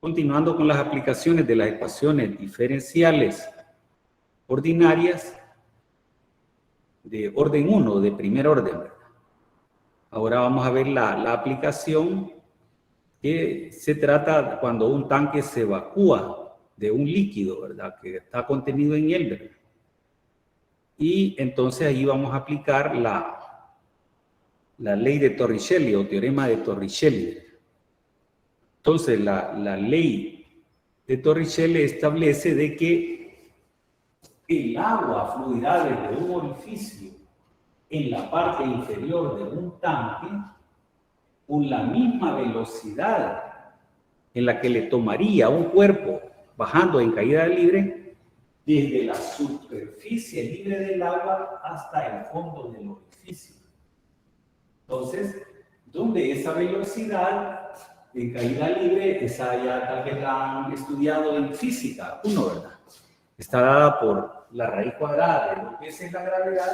Continuando con las aplicaciones de las ecuaciones diferenciales ordinarias de orden 1, de primer orden, ¿verdad? Ahora vamos a ver la aplicación que se trata cuando un tanque se evacúa de un líquido, ¿verdad? Que está contenido en él, ¿verdad? Y entonces ahí vamos a aplicar la ley de Torricelli o teorema de Torricelli. Entonces la ley de Torricelli establece de que el agua fluirá desde un orificio en la parte inferior de un tanque con la misma velocidad en la que le tomaría a un cuerpo bajando en caída libre desde la superficie libre del agua hasta el fondo del orificio. Entonces, donde esa velocidad en caída libre, esa ya tal vez la han estudiado en física 1, ¿verdad? Está dada por la raíz cuadrada de lo que es la gravedad,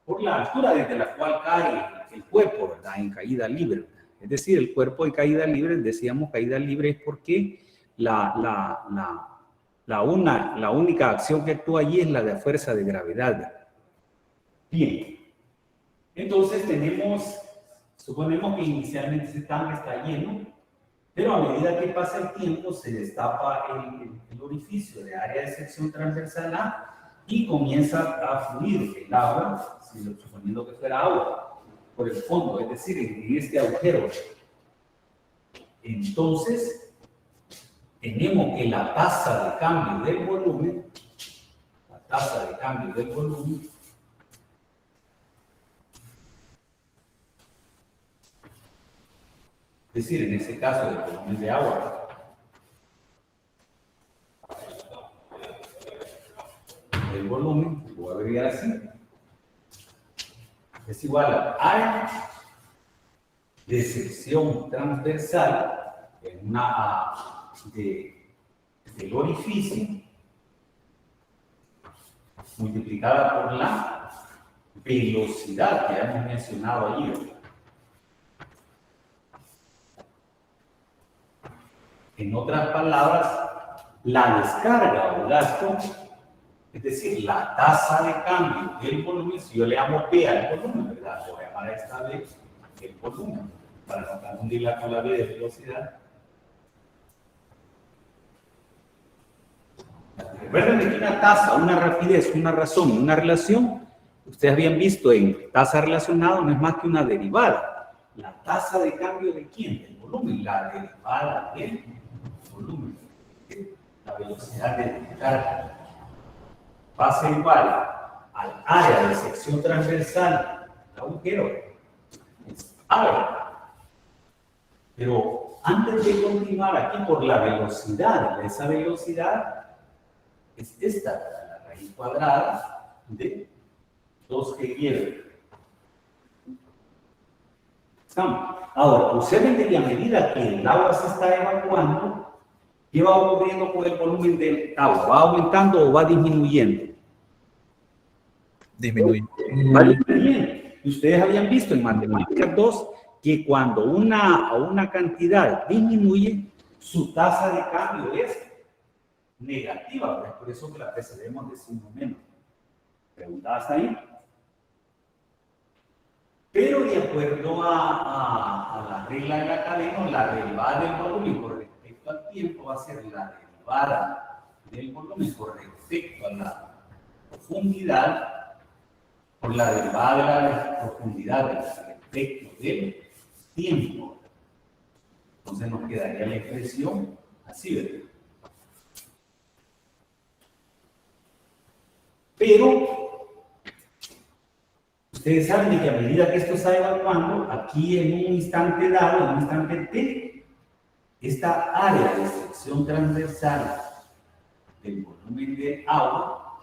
por la altura desde la cual cae el cuerpo, ¿verdad? En caída libre. Es decir, el cuerpo en caída libre, decíamos caída libre es porque la única acción que actúa allí es la de fuerza de gravedad. Bien. Entonces suponemos que inicialmente ese tanque está lleno, pero a medida que pasa el tiempo se destapa el orificio de área de sección transversal A y comienza a fluir el agua, suponiendo que fuera agua, por el fondo, es decir, en este agujero. Entonces, tenemos que la tasa de cambio del volumen, es decir, en este caso del volumen de agua, el volumen, lo voy a abreviar así, es igual a área de sección transversal en una del orificio multiplicada por la velocidad que hemos mencionado allí. En otras palabras, la descarga o gasto, es decir, la tasa de cambio del volumen, si yo le llamo P al volumen, ¿verdad? Voy a llamar a esta vez el volumen, para no confundirla con la V de velocidad. Recuerden que una tasa, una rapidez, una razón, una relación, ustedes habían visto en tasa relacionada, no es más que una derivada. La tasa de cambio de quién? Del volumen, la derivada del volumen, la velocidad de descarga. Va a ser igual al área de sección transversal del agujero. Es área. Pero antes de continuar aquí por la velocidad, esa velocidad es esta, la raíz cuadrada de 2G. Ahora, observen que a medida que el agua se está evacuando, ¿qué va ocurriendo con el volumen del agua? ¿Va aumentando o va disminuyendo? Disminuye. Va disminuyendo. Y ustedes habían visto en Matemáticas 2 que cuando una cantidad disminuye, su tasa de cambio es negativa, ¿verdad? Por eso que la precedemos de signo menos. ¿Preguntadas ahí? Pero de acuerdo a la regla de la cadena, la derivada del volumen con respecto al tiempo va a ser la derivada del volumen con respecto a la profundidad por la derivada de la profundidad respecto del tiempo. Entonces nos quedaría la expresión así, ¿verdad? Pero ustedes saben que a medida que esto está evacuando, aquí en un instante dado, en un instante T, esta área de sección transversal del volumen de agua,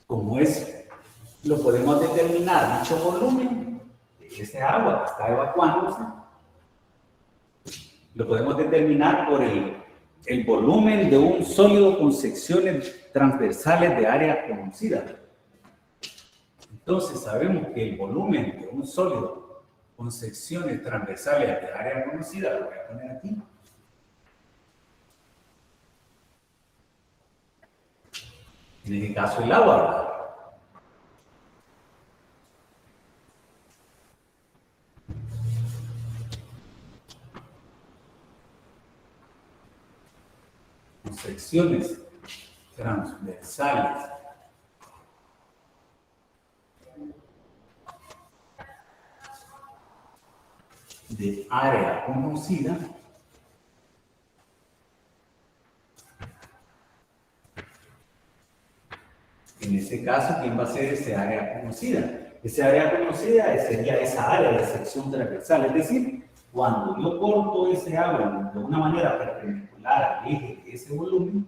como es, lo podemos determinar, dicho volumen de ese agua que está evacuándose, lo podemos determinar por el volumen de un sólido con secciones transversales de área conocida. Entonces sabemos que el volumen de un sólido con secciones transversales de área conocida, lo voy a poner aquí. En este caso el agua, ¿verdad? Con secciones transversales de área conocida, en ese caso, ¿quién va a ser ese área conocida? Ese área conocida sería esa área de sección transversal, es decir, cuando yo corto ese agua de una manera perpendicular al eje de ese volumen,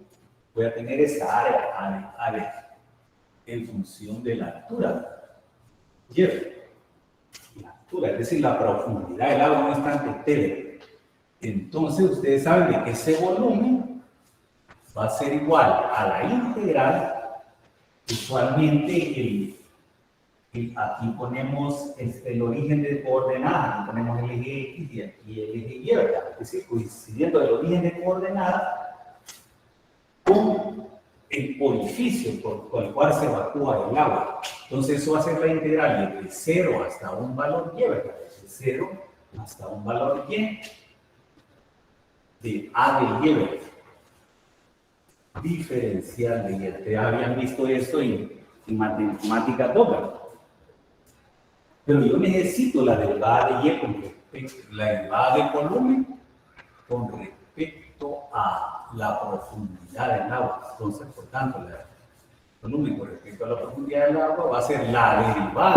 voy a tener esa área en función de la altura. La altura, es decir, la profundidad del agua en un instante T. Entonces, ustedes saben de que ese volumen va a ser igual a la integral. Usualmente, aquí ponemos el origen de coordenadas, aquí ponemos el eje X y aquí el eje Y, ¿verdad? Es decir, coincidiendo el origen de coordenadas con el orificio por el cual se evacúa el agua. Entonces, eso va a ser la integral de 0 hasta un valor Y, ¿verdad? De 0 hasta un valor Y de A de Y, ¿verdad? Diferencial de Y. Ustedes habían visto esto en matemáticas 2, ¿verdad? Pero yo necesito la derivada de Y con respecto, la derivada del volumen con respecto a la profundidad del agua. Entonces, por tanto, el volumen con respecto a la profundidad del agua va a ser la derivada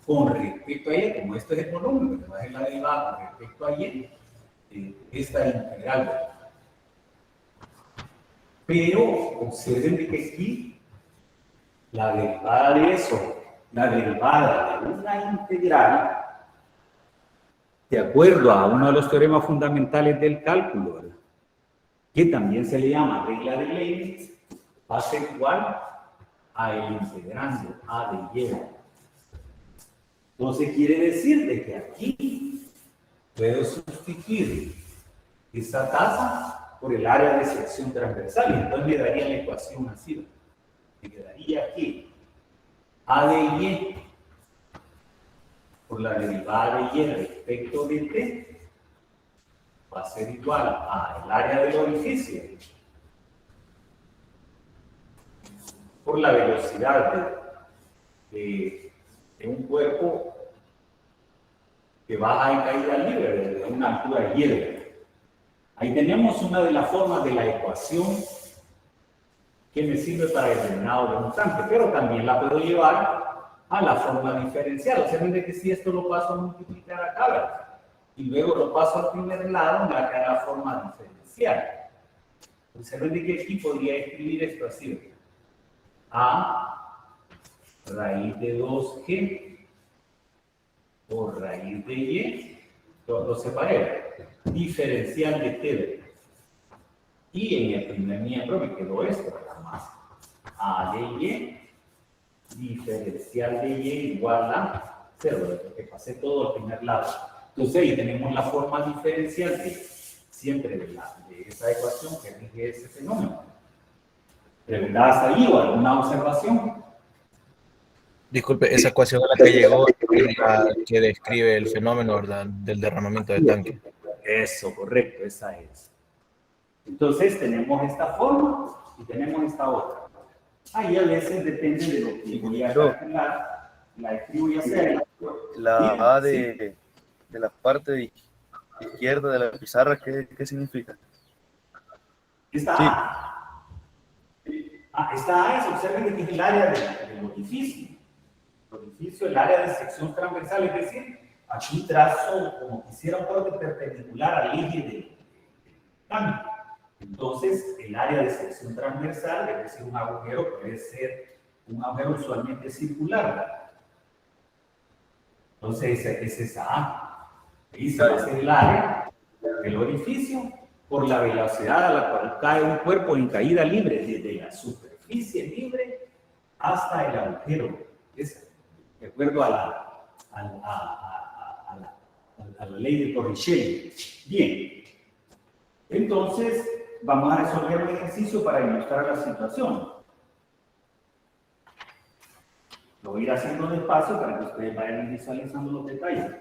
con respecto a Y. Como esto es el volumen, va a ser la derivada con respecto a Y, esta integral. Pero observen de que aquí la derivada de eso, la derivada de una integral, de acuerdo a uno de los teoremas fundamentales del cálculo, ¿verdad?, que también se le llama regla de Leibniz, va a ser igual a el integrando A de Y. Entonces quiere decir de que aquí puedo sustituir esta tasa por el área de sección transversal, y entonces me daría la ecuación así. Me quedaría aquí A de Y por la derivada de Y respecto de T va a ser igual al área del orificio por la velocidad de un cuerpo que baja en caída libre desde una altura Y. Ahí tenemos una de las formas de la ecuación que me sirve para el drenado de un tanque, pero también la puedo llevar a la forma diferencial. O sea, de que si esto lo paso a multiplicar acá, ¿verdad?, y luego lo paso al primer lado, me va a quedar la forma diferencial. Observen de que aquí podría escribir esto así, ¿verdad?, A raíz de 2G por raíz de Y, lo separé, diferencial de T, y en el primer miembro me quedó esto, ¿verdad?, más A de Y, diferencial de Y igual a 0, porque pasé todo al primer lado. Entonces ahí tenemos la forma diferencial siempre de esa ecuación que rige ese fenómeno. ¿Preguntadas ahí o alguna observación? Disculpe, esa ecuación a la que llegó es la que describe el fenómeno, ¿verdad?, del derramamiento del tanque. Eso, correcto, esa es. Entonces tenemos esta forma y tenemos esta otra. Ahí a veces depende de lo que voy a calcular, la escribo ya sea. La A de la parte izquierda de la pizarra, ¿qué significa? Esta A. Esta A es, observen que es el área del orificio. El orificio, el área de sección transversal, es decir, aquí trazo como quisiera un corte perpendicular al eje del tanque. Entonces, el área de sección transversal, es decir, un agujero, puede ser un agujero usualmente circular, ¿verdad? Entonces, es esa A. Ahí se va a hacer el área del orificio por la velocidad a la cual cae un cuerpo en caída libre, desde la superficie libre hasta el agujero. Es de acuerdo a la a la ley de Torricelli. Bien, entonces vamos a resolver el ejercicio para ilustrar la situación. Lo voy a ir haciendo despacio para que ustedes vayan visualizando los detalles.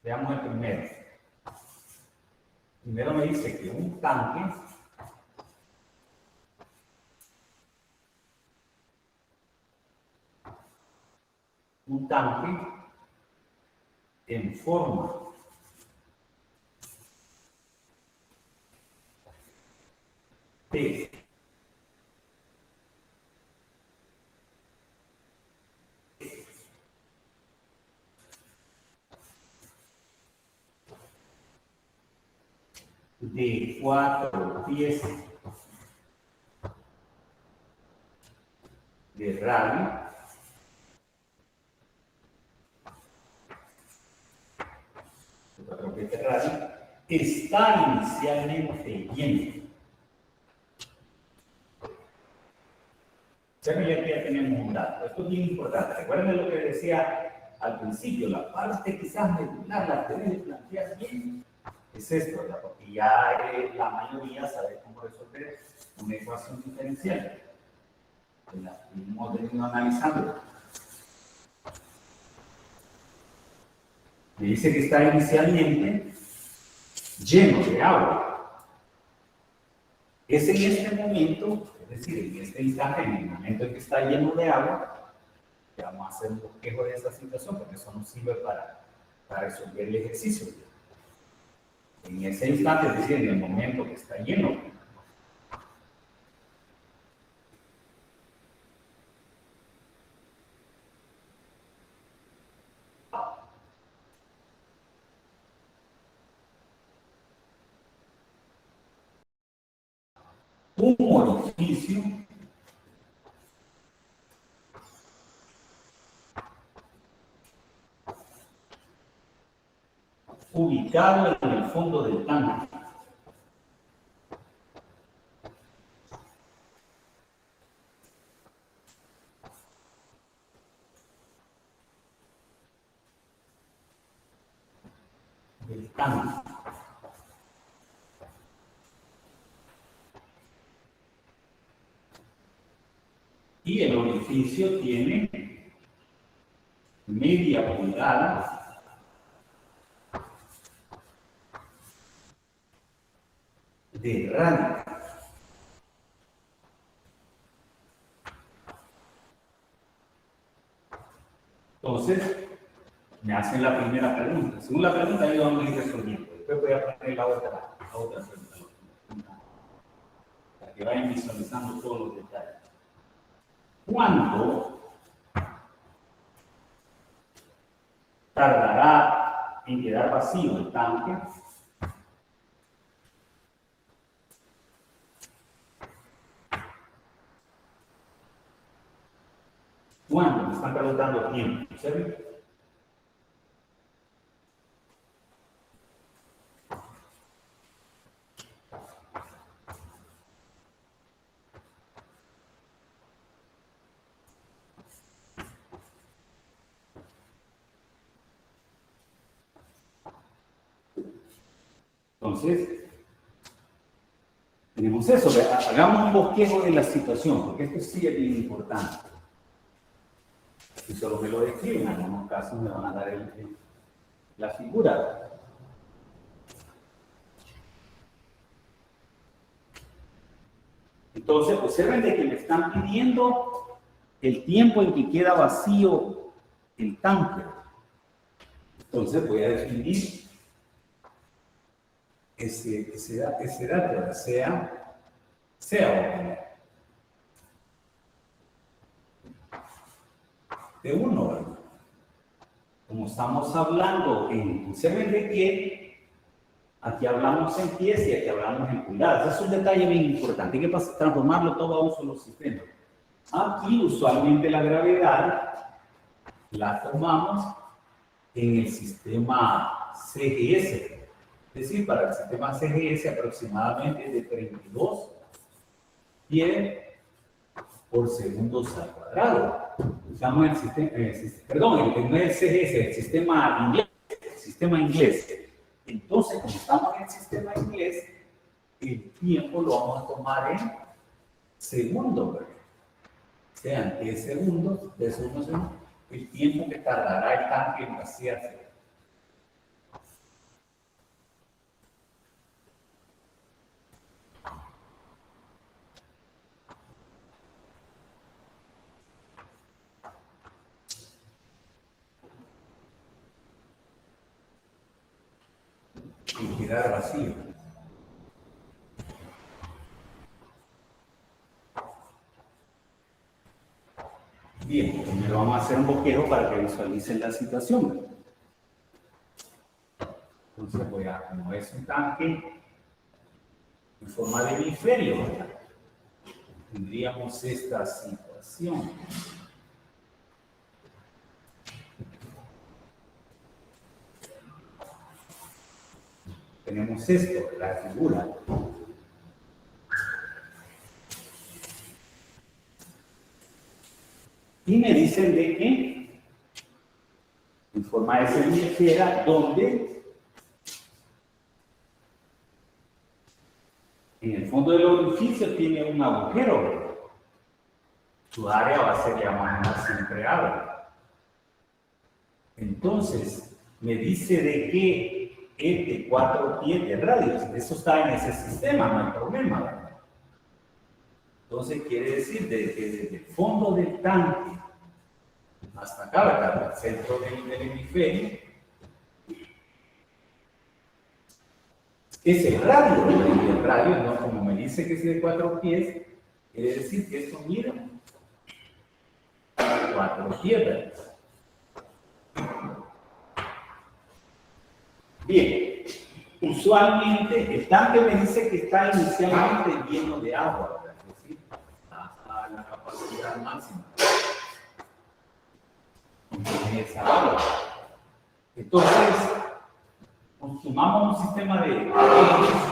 Veamos el primero. Primero me dice que un tanque en forma de de 4 pies de radio está inicialmente lleno. Ya tenemos un dato. Esto es bien importante. Recuerden lo que decía al principio, la parte quizás medular, la que debe plantear bien, es esto, ¿verdad? Porque ya la mayoría sabe cómo resolver una ecuación diferencial. La hemos venido analizando. Me dice que está inicialmente lleno de agua. Es en este momento, es decir, en este instante, en el momento en que está lleno de agua, que vamos a hacer un bosquejo de esa situación, porque eso nos sirve para resolver el ejercicio. En ese instante, es decir, en el momento que está lleno, un orificio ubicado en el fondo del tanque. Del tanque. Y el orificio tiene media pulgada de radio. Entonces, me hacen la primera pregunta. Según la pregunta, yo vamos a ir resolviendo. Después voy a poner la otra pregunta. Para que vayan visualizando todos los detalles. ¿Cuánto tardará en quedar vacío el tanque? ¿Cuánto? Me están preguntando tiempo, ¿sabes? Entonces, tenemos eso, hagamos un bosquejo de la situación, porque esto sí es bien importante. Si solo me lo describen, en algunos casos me van a dar la figura. Entonces, observen de que me están pidiendo el tiempo en que queda vacío el tanque. Entonces, voy a definir ese dato, sea óptimo. De uno, ¿verdad? Como estamos hablando observen de que aquí hablamos en pies y aquí hablamos en pulgadas. Es un detalle bien importante. Hay que transformarlo todo a un solo sistema. Aquí usualmente la gravedad la tomamos en el sistema CGS. Es decir, para el sistema CGS aproximadamente de 32 pies por segundos al cuadrado. Usamos el sistema, perdón, no es el sistema inglés. El sistema inglés. Entonces, como estamos en el sistema inglés, el tiempo lo vamos a tomar en segundos, ¿verdad? Sean 10 segundos, de esos 1 segundo, el tiempo que tardará el tanque en vaciarse. Y quedar vacío. Bien, primero vamos a hacer un bosquejo para que visualicen la situación. Entonces voy a, como es un tanque en forma de hemisferio, ¿verdad? Tendríamos esta situación. Tenemos esto, la figura. Y me dicen de que en forma de semillera, donde en el fondo del orificio tiene un agujero. Su área va a ser llamada siempre área. Entonces, me dice de que es de 4 pies de radio. Eso está en ese sistema, no hay problema, ¿verdad? Entonces, quiere decir de que desde el fondo del tanque hasta acá, ¿verdad? El centro del hemisferio, es el radio. Y el radio, ¿no? Como me dice que es de 4 pies, quiere decir que esto mira 4 pies, ¿verdad? Bien, usualmente el tanque me dice que está inicialmente lleno de agua, ¿verdad? Es decir, a la capacidad máxima. Esa agua. Entonces, consumamos un sistema de ejes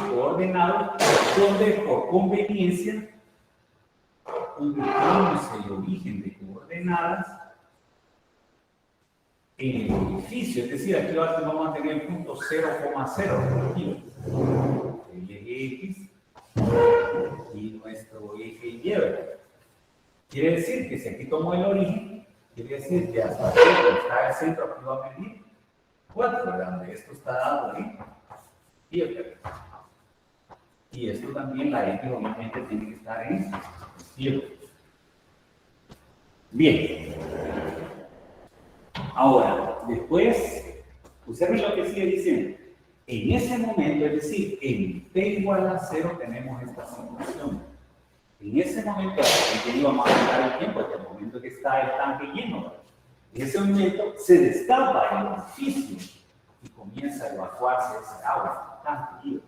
coordenados donde por conveniencia ubicamos el origen de coordenadas en el orificio, es decir, aquí vamos a tener el punto 0,0, el eje X y nuestro eje Y. Quiere decir que si aquí tomo el origen, quiere decir que hasta aquí está el centro, aquí va a medir 4, donde esto está dado en Y. Y esto también, la X obviamente tiene que estar en Y. Bien. Ahora, después, observen lo que sigue diciendo. En ese momento, es decir, en T igual a 0 tenemos esta situación. En ese momento, en que íbamos a contar el tiempo, hasta el momento que está el tanque lleno, en ese momento se destapa el orificio y comienza a evacuarse ese agua del tanque.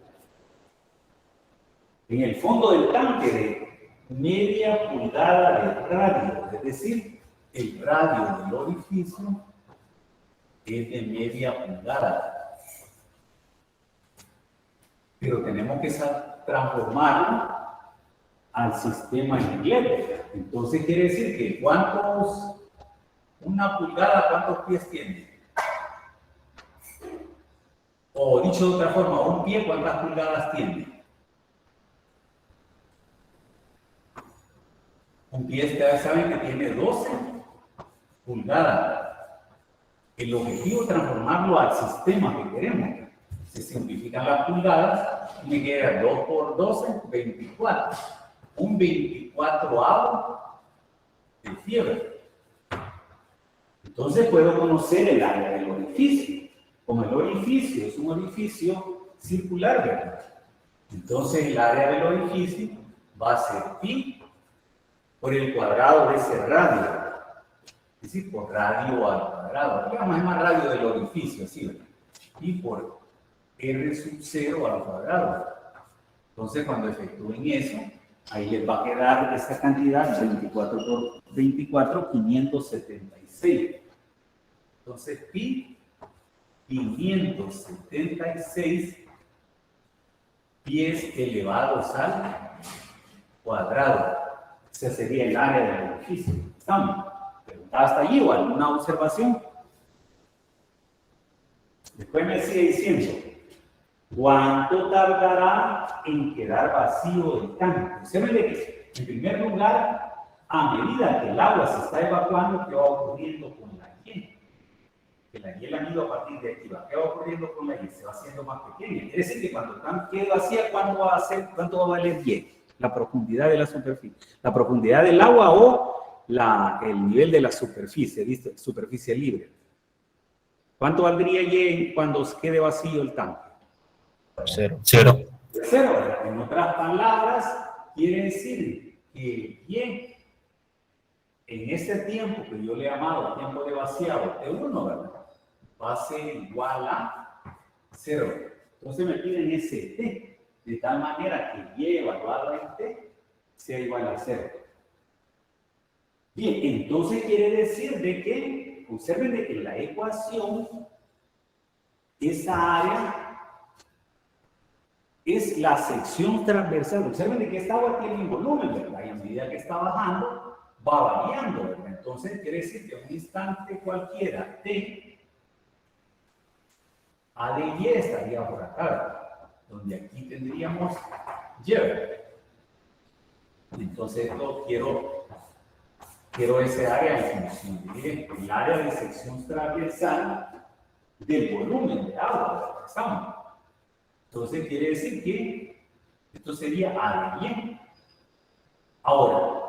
En el fondo del tanque de media pulgada de radio, es decir, el radio del orificio es de media pulgada. Pero tenemos que transformarlo al sistema inglés. Entonces quiere decir que una pulgada, ¿cuántos pies tiene? O dicho de otra forma, un pie, ¿cuántas pulgadas tiene? Un pie, ustedes saben que tiene 12 pulgadas. El objetivo es transformarlo al sistema que queremos. Se simplifican las pulgadas y me queda 2 por 12, 24. Un 24avo de fiebre. Entonces puedo conocer el área del orificio. Como el orificio es un orificio circular, ¿verdad? Entonces el área del orificio va a ser pi por el cuadrado de ese radio. Es decir, por radio al cuadrado. Digamos, es más radio del orificio, así, ¿verdad? Y por R sub 0 al cuadrado. Entonces, cuando efectúen eso, ahí les va a quedar esta cantidad, 24 por 24, 576. Entonces, pi, 576 pies elevados al cuadrado. Ese sería el área del orificio. ¿Estamos? Preguntada hasta allí o alguna observación. Después me sigue diciendo, ¿cuánto tardará en quedar vacío el tanque? Observen que, en primer lugar, a medida que el agua se está evacuando, ¿qué va ocurriendo con la hiel? Que la hiel ha ido a partir de aquí. ¿Qué va ocurriendo con la hiel? Se va haciendo más pequeña. Quiere decir que cuando el tanque quede vacía, ¿cuánto va a valer hiel? La profundidad de la superficie. La profundidad del agua o el nivel de la superficie, ¿viste? Superficie libre. ¿Cuánto valdría Y cuando quede vacío el tanque? Cero. Cero. En otras palabras, quiere decir que Y en ese tiempo que yo le he llamado tiempo de vaciado T1, ¿verdad? Va a ser igual a 0. Entonces me piden ese T, de tal manera que Y evaluado en T sea igual a 0. Bien, entonces quiere decir de que, observen de que la ecuación, esa área es la sección transversal. Observen de que esta agua tiene un volumen, ¿verdad? Y a medida que está bajando, va variando, ¿verdad? Entonces quiere decir que en un instante cualquiera T, A de Y estaría por acá, ¿verdad? Donde aquí tendríamos Y. Entonces esto quiero ese área en función de el área de sección transversal del volumen de agua, ¿verdad? ¿Estamos? Entonces quiere decir que esto sería A de Y. Ahora,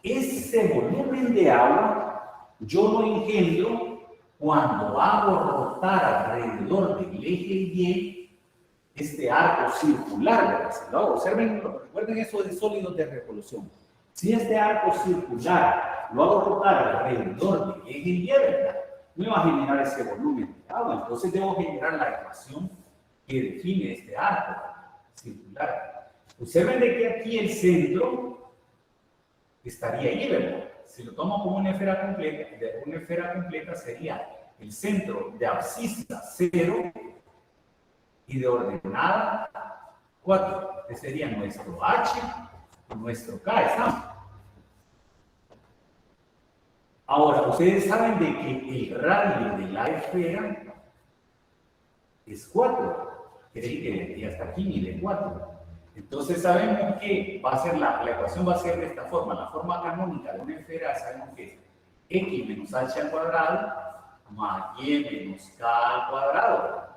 ese volumen de agua yo lo engendro cuando hago rotar alrededor del eje Y este arco circular, ¿verdad? Si lo hago, observen, recuerden eso de sólidos de revolución. Si este arco circular lo hago rotar alrededor del eje Y, ¿verdad? Me va a generar ese volumen de agua. Entonces debo generar la ecuación que define este arco circular. Observen de que aquí el centro estaría ahí, ¿verdad? Si lo tomo como una esfera completa, sería el centro de abscisa 0 y de ordenada 4. Que sería nuestro H y nuestro K. ¿Estamos? Ahora, ustedes saben de que el radio de la esfera es 4. Quiere decir que de aquí hasta aquí mide 4. Entonces sabemos que va a ser la ecuación va a ser de esta forma. La forma canónica de una esfera sabemos que es x menos h al cuadrado más y menos k al cuadrado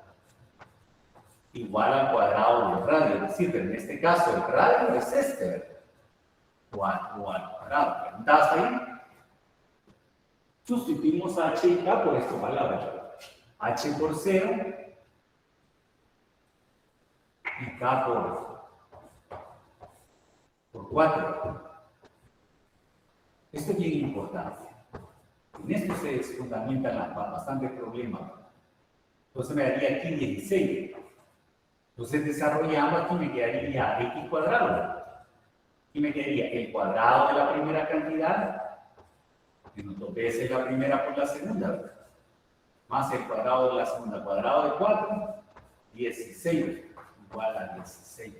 igual al cuadrado del radio. Es decir, en este caso el radio es este, ¿verdad? O al cuadrado. ¿Preguntas ahí? Sustituimos h y k por esta palabra. H por 0 y k por 4. Esto es bien importante. En esto se fundamentan bastantes problemas. Entonces me daría aquí 16. Entonces desarrollando aquí me quedaría x cuadrado. Y me quedaría el cuadrado de la primera cantidad, menos 2 veces la primera por la segunda, ¿verdad? Más el cuadrado de la segunda, cuadrado de 4, 16, igual a 16.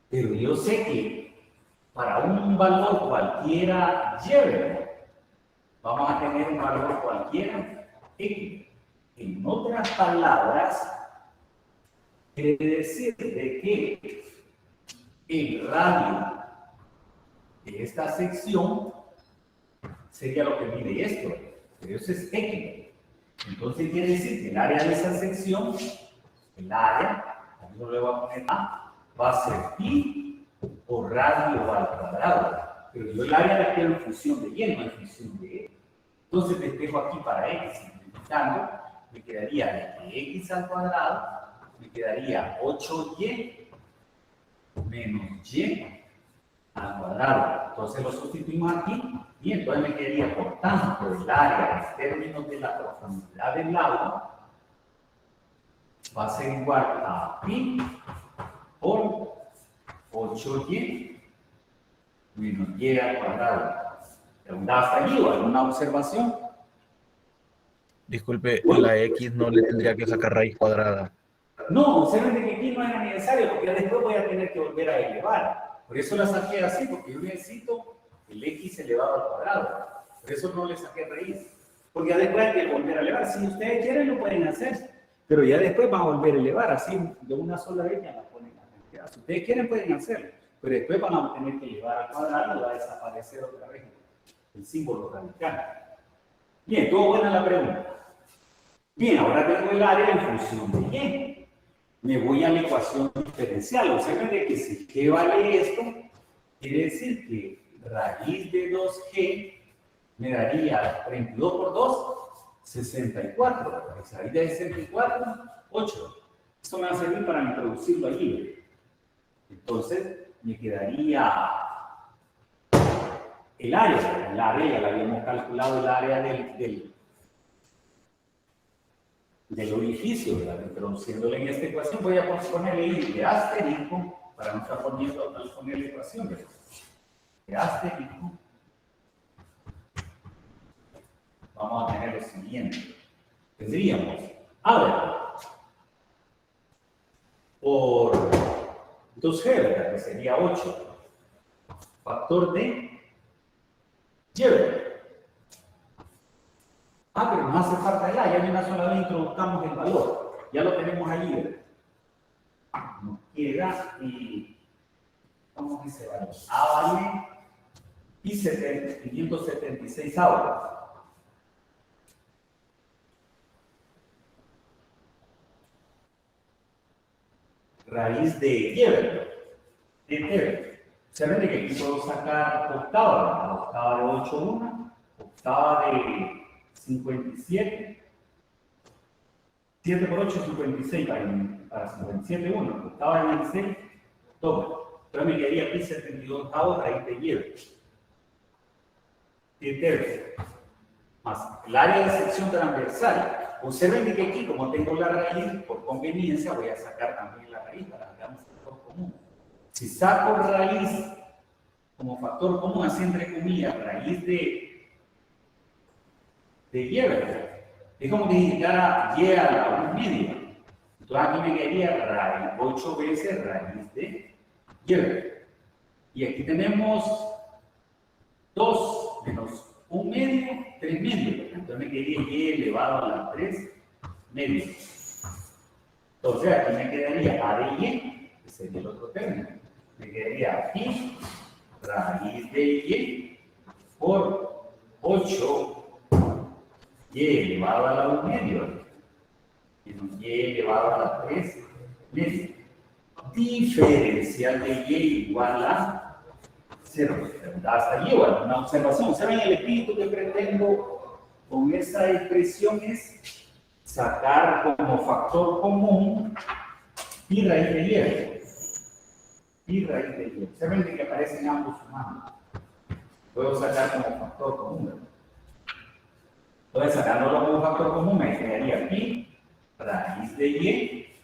Pero yo sé que para un valor cualquiera y, vamos a tener un valor cualquiera x. En otras palabras, quiere decir de que el radio de esta sección sería lo que mide esto, pero eso es x. Entonces quiere decir que el área de esa sección, el área, aquí lo voy a poner A, va a ser pi por radio al cuadrado. Pero yo el área la quiero en función de y, no en función de e. Entonces despejo aquí para x, simplificando, me quedaría de que x al cuadrado, me quedaría 8y menos y al cuadrado. Entonces lo sustituimos aquí y entonces me quedaría, por tanto, el área en términos de la profundidad del agua va a ser igual a pi por 8y menos y al cuadrado. ¿Pregunta hasta allí o alguna observación? Disculpe, la x no le tendría que sacar raíz cuadrada. No, observen que aquí no era necesario porque después voy a tener que volver a elevar. Por eso la saqué así, porque yo necesito el x elevado al cuadrado. Por eso no le saqué raíz. Porque ya después hay que volver a elevar. Si ustedes quieren, lo pueden hacer. Pero ya después van a volver a elevar. Así, de una sola vez ya la ponen a cantidad. Si ustedes quieren, pueden hacerlo. Pero después van a tener que elevar al cuadrado y va a desaparecer otra vez el símbolo radical. Bien, todo buena la pregunta. Bien, ahora tengo el área en función de y. Me voy a la ecuación diferencial. O sea, que si g vale esto, quiere decir que raíz de 2g me daría 32 por 2, 64. Raíz de 64, 8. Esto me va a servir para introducirlo allí. Entonces, me quedaría el área ya la habíamos calculado, el área del orificio, ¿verdad? Introduciéndole en esta ecuación, voy a ponerle ahí de asterisco para no estar poniendo tal poner la ecuación, ¿verdad? De asterisco. Vamos a tener lo siguiente. Tendríamos, a ver, por 2g, ¿verdad? Que sería 8, factor de y. Pero nos hace falta el A, ya de una sola vez introduzcamos el valor. Ya lo tenemos allí, ¿verdad? Nos queda, ¿cómo que se vale? A vale y 576 ahora. Raíz de y, ¿verdad? Se ve que aquí puedo sacar octava, ¿verdad? Octava de 8, 1, octava de 57, 7 por 8, 56 para 57, 1, octava de 26, toma. Entonces me quedaría aquí 72 octavos raíz de y. Más el área de sección transversal. Observen que aquí, como tengo la raíz, por conveniencia voy a sacar también la raíz para que hagamos factor común. Si saco raíz como factor común, así entre comillas, raíz de y, ¿verdad? Es como que indicara y a la 1/2. Entonces aquí me quedaría raíz, 8 veces raíz de y, ¿verdad? Y aquí tenemos 2 menos 1/2, 3 medios. Entonces me quedaría y elevado a la 3 medios. Entonces aquí me quedaría a de y, que sería el otro término. Me quedaría aquí raíz de y por 8 y elevado a la 1/2 y elevado a la 3 medios. Diferencial de y igual a 0. Hasta allí, bueno, una observación. ¿Saben el espíritu que pretendo con esa expresión? Es sacar como factor común y raíz de y. Raíz de y. Observen que aparecen ambos sumados. Puedo sacar como factor común. Entonces, sacándolo como factor común, me quedaría aquí raíz de y,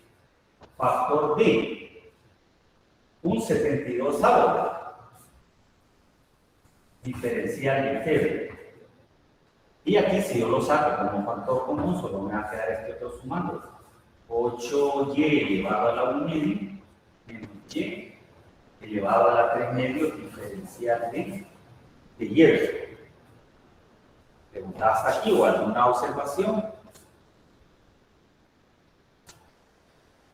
factor de un 72 avo. Diferencial de g. Y aquí, si yo lo saco como factor común, solo me va a quedar este otro sumando. 8y elevado a la 1/2 menos y elevado a la 3 medios diferencial de y. ¿Preguntas aquí o alguna observación?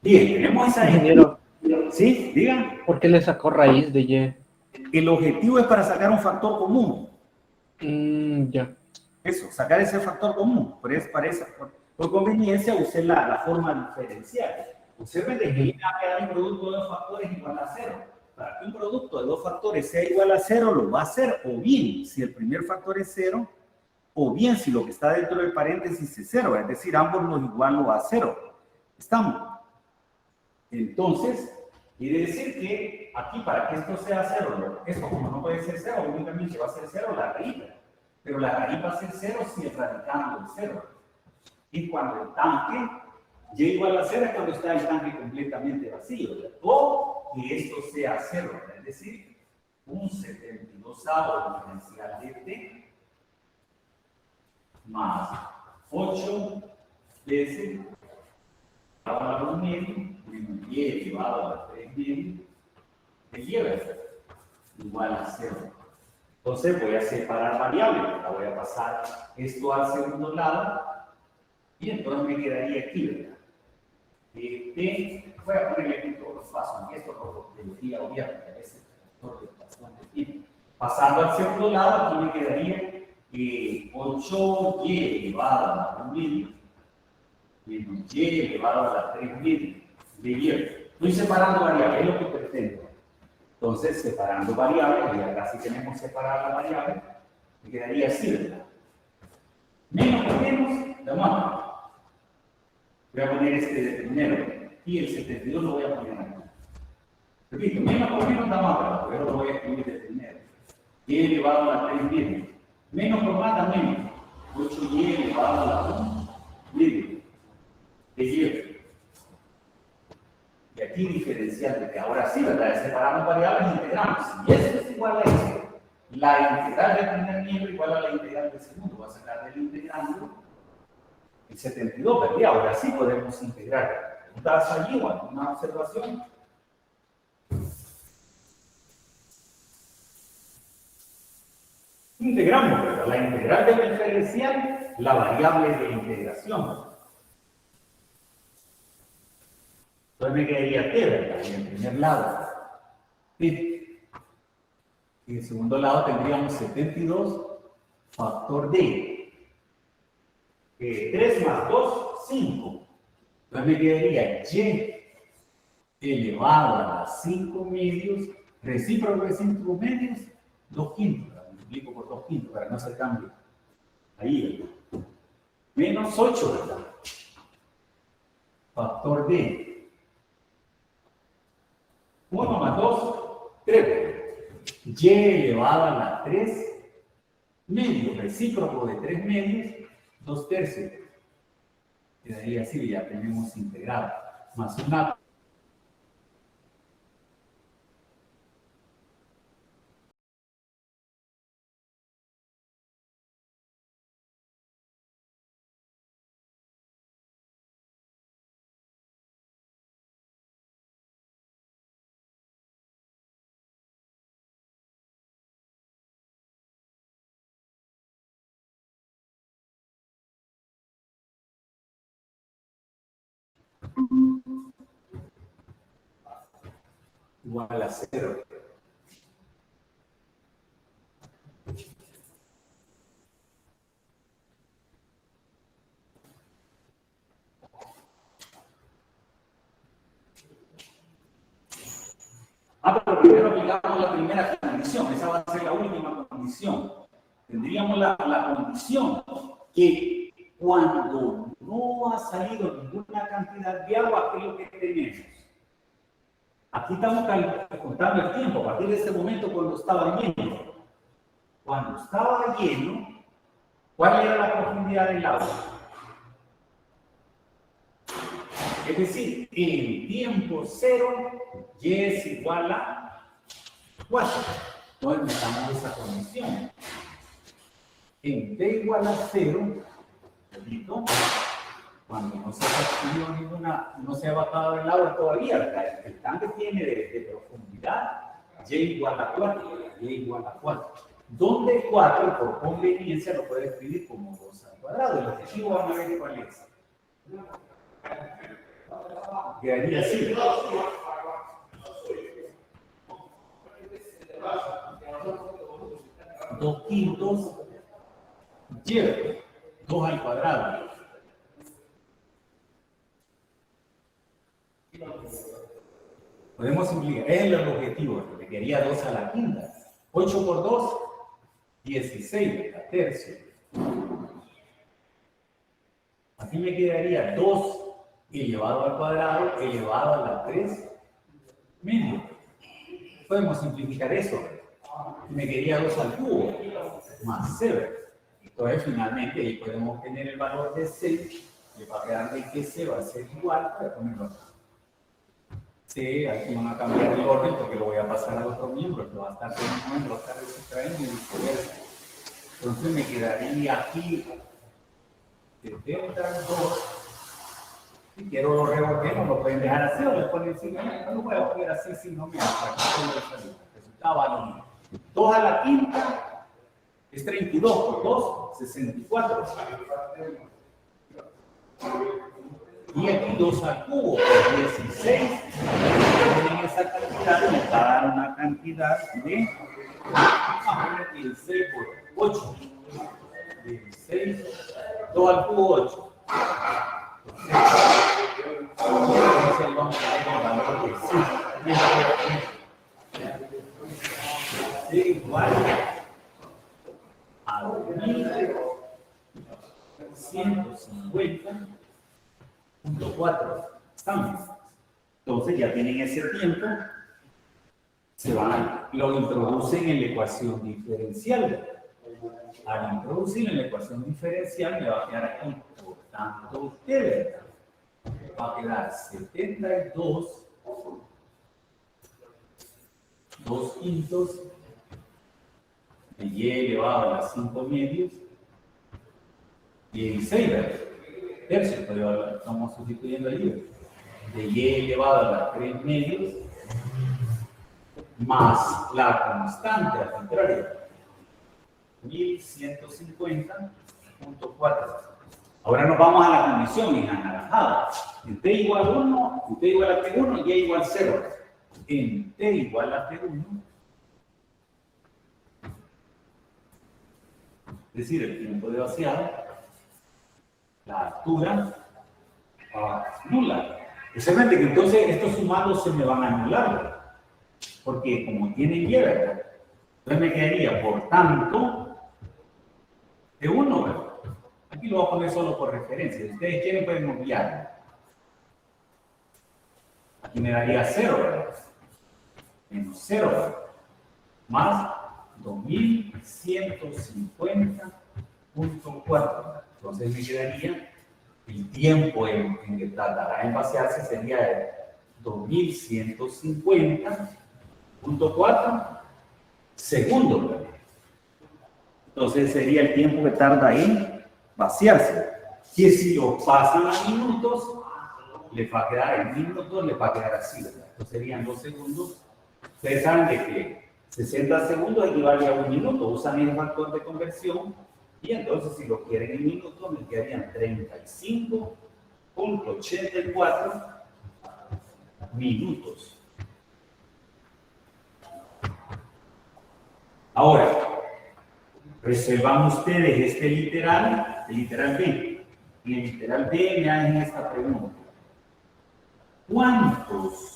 Bien, tenemos esa... Ingeniero, ¿Sí? Digan. ¿por qué le sacó raíz de y? El objetivo es para sacar un factor común. Ya. Eso, sacar ese factor común. Por conveniencia usé la forma diferencial. Observen de que viene a quedar un producto de dos factores igual a 0. Para que un producto de dos factores sea igual a 0, lo va a hacer o bien si el primer factor es 0, o bien si lo que está dentro del paréntesis es 0, es decir, ambos los igualo a 0. ¿Estamos? Entonces, quiere decir que aquí para que esto sea 0, esto como no puede ser 0, únicamente va a ser 0 la raíz. Pero la raíz va a ser 0 si el radicando es 0. Y cuando el tanque y igual a 0 es cuando está el tanque completamente vacío, ¿verdad? O que esto sea 0, ¿verdad? Es decir, un 72avo diferencial de t más 8 veces elevado a la 1/2 menos y elevado a la 3 medios de y igual a 0. Entonces voy a separar variables. La voy a pasar esto al segundo lado. Y entonces me quedaría aquí, ¿verdad? Voy a ponerle aquí todos los pasos. Y esto lo debería obviar, porque a veces es bastante tiempo. Pasando al segundo lado, aquí me quedaría 8y elevado a la 1 medio menos y elevado a la 3 medio de y. Estoy separando variables, es lo que pretendo. Entonces, separando variables, ya casi tenemos separada la variable, me quedaría así, ¿verdad? Menos por menos, da más. Voy a poner este de primero y el 72 lo voy a poner aquí. Repito, menos por menos da más, ¿verdad? Pero lo voy a escribir de primero. Y elevado a la 3 medio. Menos por más da menos. 8y elevado a la 1 medio. De y. Y aquí diferencial de que ahora sí, ¿verdad? Separamos variables e integramos. Y esto es igual a esto. La integral del primer miembro igual a la integral del segundo. Voy a sacar del integrando el 72, ¿verdad? Ahora sí podemos integrar. ¿Preguntas allí o alguna observación? Integramos, ¿verdad? La integral del diferencial, la variable de integración. Entonces me quedaría t, ¿verdad? En el primer lado. Y en el segundo lado tendríamos 72 factor d. 3 más 2, 5. Entonces me quedaría y elevado a las 5 medios, recíproco de 5 medios, 2 quintos. Multiplico por 2 quintos para no hacer cambio. Ahí, ¿verdad? Menos 8, ¿verdad? Factor d. 1 más 2, 3. Y elevado a la 3 medios, recíproco de 3 medios, 2 tercios. Quedaría así, ya tenemos integrado. Más una. Igual a 0. Pero primero aplicamos la primera condición, esa va a ser la última condición. Tendríamos la condición que cuando no ha salido ninguna cantidad de agua, ¿qué es lo que tenemos? Aquí estamos contando el tiempo, a partir de ese momento cuando estaba lleno. Cuando estaba lleno, ¿cuál era la profundidad del agua? Es decir, en tiempo cero, y es igual a 4. Entonces necesitamos esa condición. En t igual a 0, repito, cuando no se ha construido ninguna, no se ha bajado el agua todavía, ¿verdad? El tanque tiene de profundidad y igual a 4, y igual a 4. Donde 4, por conveniencia, lo puede escribir como 2 al cuadrado. El objetivo vamos a ver cuál es. Quedaría así. 2 quintos y 2 al cuadrado. Podemos simplificar. Es el objetivo. Le quedaría 2 a la quinta. 8 por 2, 16 a tercio. Aquí me quedaría 2 elevado al cuadrado, elevado a la 3 medio. Podemos simplificar eso. Me quedaría 2 al cubo, más 0. Entonces, finalmente, ahí podemos obtener el valor de C, que va a quedar de que C va a ser igual, voy a ponerlo acá. C, aquí van a cambiar el orden porque lo voy a pasar al otro miembro, que va a estar teniendo, va a estar retrotrayendo y viceversa. Entonces, me quedaría aquí 72. Si quiero lo revolvemos, lo pueden dejar así o le ponen así. No lo voy a poner así si no me hace. Resultaba lo mismo. 2 a la quinta Es 32 por 2, 64. Y aquí 2 al cubo por 16. En esa cantidad me va a dar una cantidad de 16 por 8. 16, 2 al cubo 8. Entonces vamos a ver el valor de 5. Es igual a 2150.4. ¿Estamos? Entonces ya tienen ese tiempo. Lo introducen en la ecuación diferencial. Al introducirlo en la ecuación diferencial me va a quedar aquí, por tanto, ustedes va a quedar 72, 2 quintos de y elevado a las 5 medios, 16 tercios, pero estamos sustituyendo el libro, de y elevado a las 3 medios, más la constante arbitraria, 1150.4. Ahora nos vamos a la condición en anaranjado. En t igual a 1, en t igual a t1 y y igual a 0. En t igual a t1, es decir, el tiempo de vaciado, la altura nula. Observen que entonces estos sumados se me van a anular, porque como tienen y, ¿verdad? Entonces me quedaría, por tanto, de 1, ¿verdad? Aquí lo voy a poner solo por referencia. Si ustedes quieren, pueden obviar. Aquí me daría 0, ¿verdad? Menos 0, ¿verdad? Más 2150.4. Entonces me quedaría el tiempo en que tardará en vaciarse sería de 2150.4 segundos, ¿verdad? Entonces sería el tiempo que tarda en vaciarse. Que si lo pasan a minutos, le va a quedar en minutos, le va a quedar así, ¿verdad? Entonces serían 2 segundos. Ustedes saben de que 60 segundos equivale a 1 minuto. Usan el factor de conversión y entonces si lo quieren en minutos me quedarían 35.84 minutos. Ahora, resuelvan ustedes este literal, el literal B. En el literal B me hacen esta pregunta. ¿Cuántos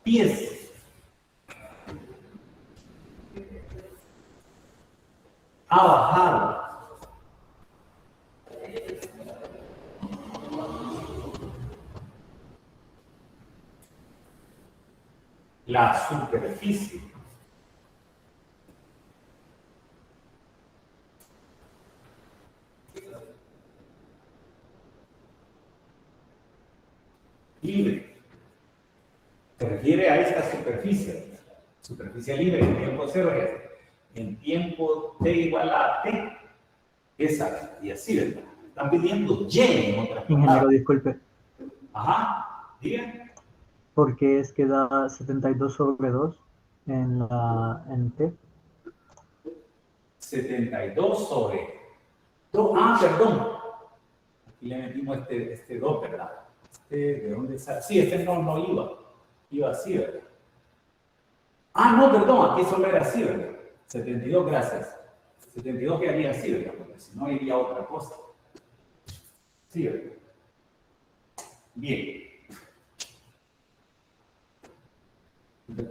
pies ha bajado la superficie libre? Se refiere a esta superficie libre en tiempo cero, en tiempo t igual a t, esa, y así, ¿verdad? Están pidiendo y en otras Ingeniero, palabras. disculpe, Ajá, digan. porque es que da 72 sobre 2 en T. 72 sobre 2. Ah, perdón. Aquí le metimos este 2, ¿verdad? ¿De dónde sale? Sí, este no iba. Iba así, ¿verdad? Ah, no, perdón, aquí solo era así, ¿verdad? 72, gracias. 72 quedaría así, ¿verdad? Porque si no iría otra cosa. Sí, ¿verdad? Bien.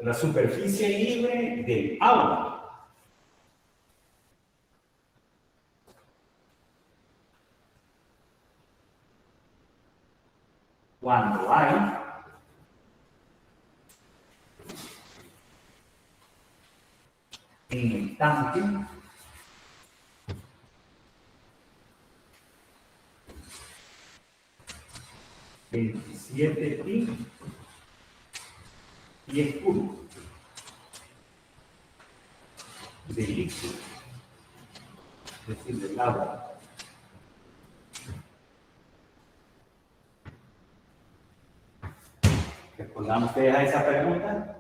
La superficie libre del agua. Cuando hay en el tanque 27 pies cúbicos de líquido, es decir, del agua. ¿Respondan ustedes a esa pregunta?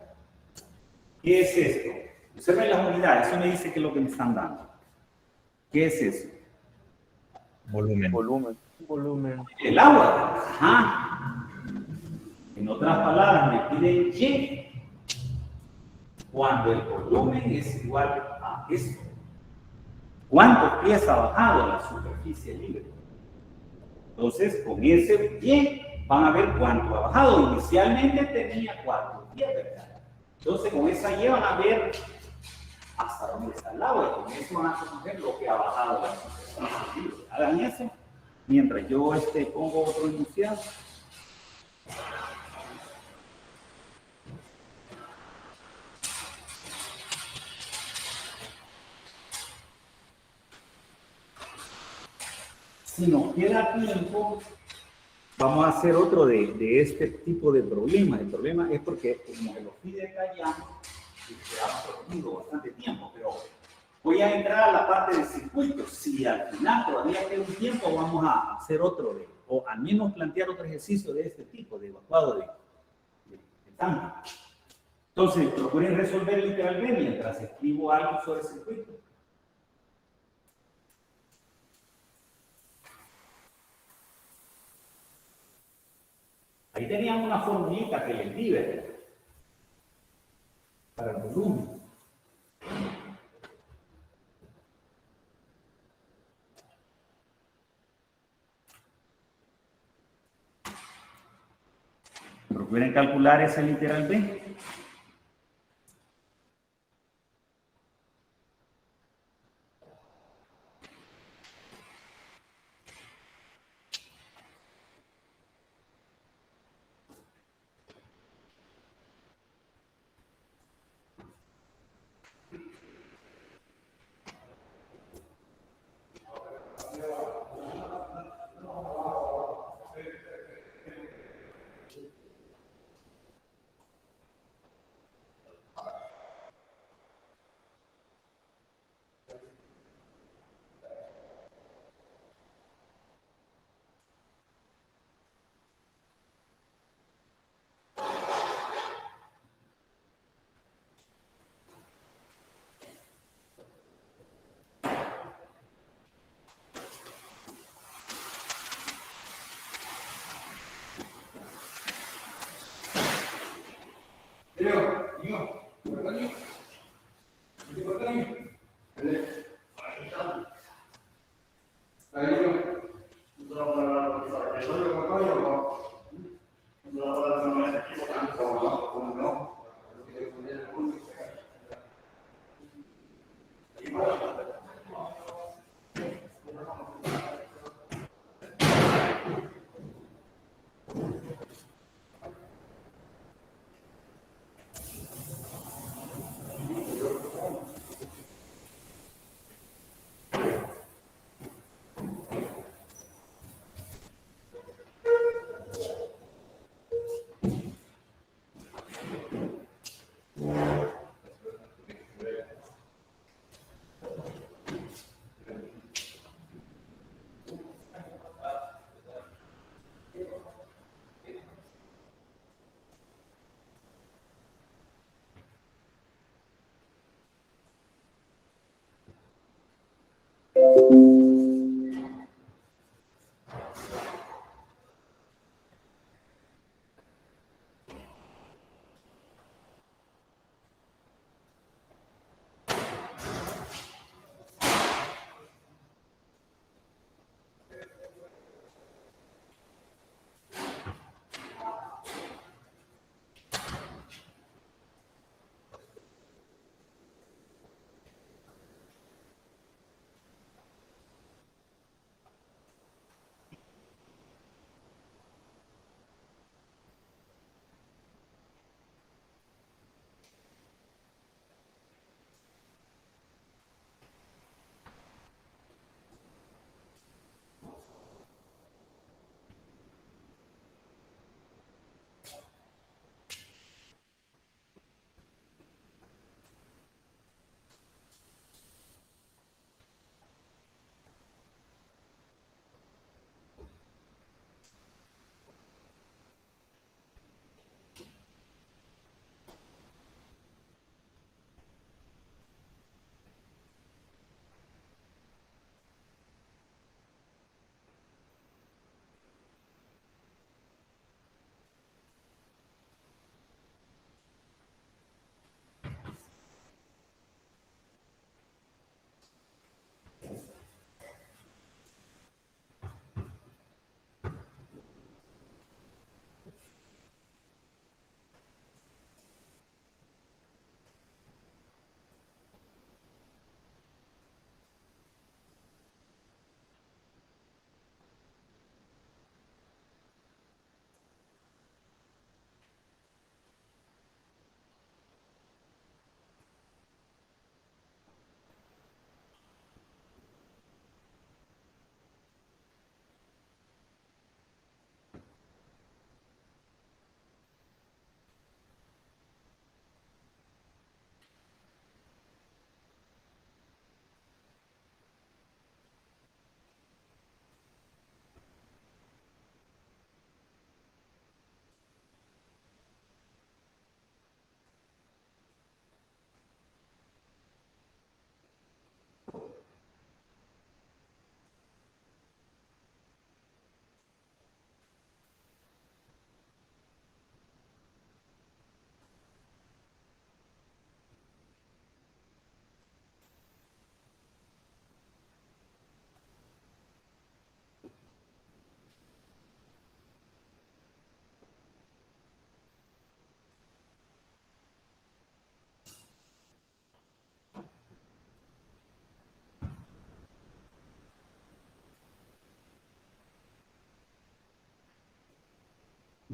¿Qué es esto? Observen las unidades, eso me dice que es lo que me están dando. ¿Qué es eso? Volumen. Volumen. Volumen. El agua. Ajá. En otras palabras, me piden Y cuando el volumen es igual a esto. ¿Cuántos pies ha bajado la superficie libre? Entonces, con ese Y van a ver cuánto ha bajado. Inicialmente tenía 4 pies, ¿verdad? Entonces, con esa Y van a ver hasta dónde está el agua. Y con eso van a conocer lo que ha bajado la superficie libre. Hagan eso mientras yo pongo otro enunciado. Si nos queda tiempo, vamos a hacer otro de este tipo de problema. El problema es porque, como me lo fui detallando, quedamos dormidos bastante tiempo, pero voy a entrar a la parte de circuitos. Si al final todavía queda un tiempo, vamos a hacer otro, o al menos plantear otro ejercicio de este tipo, de evacuado de tanque. Entonces, procuren resolver el literal B mientras escribo algo sobre el circuito. Ahí tenían una formulita que les di, ¿verdad? Para el volumen. Procuren calcular ese literal B.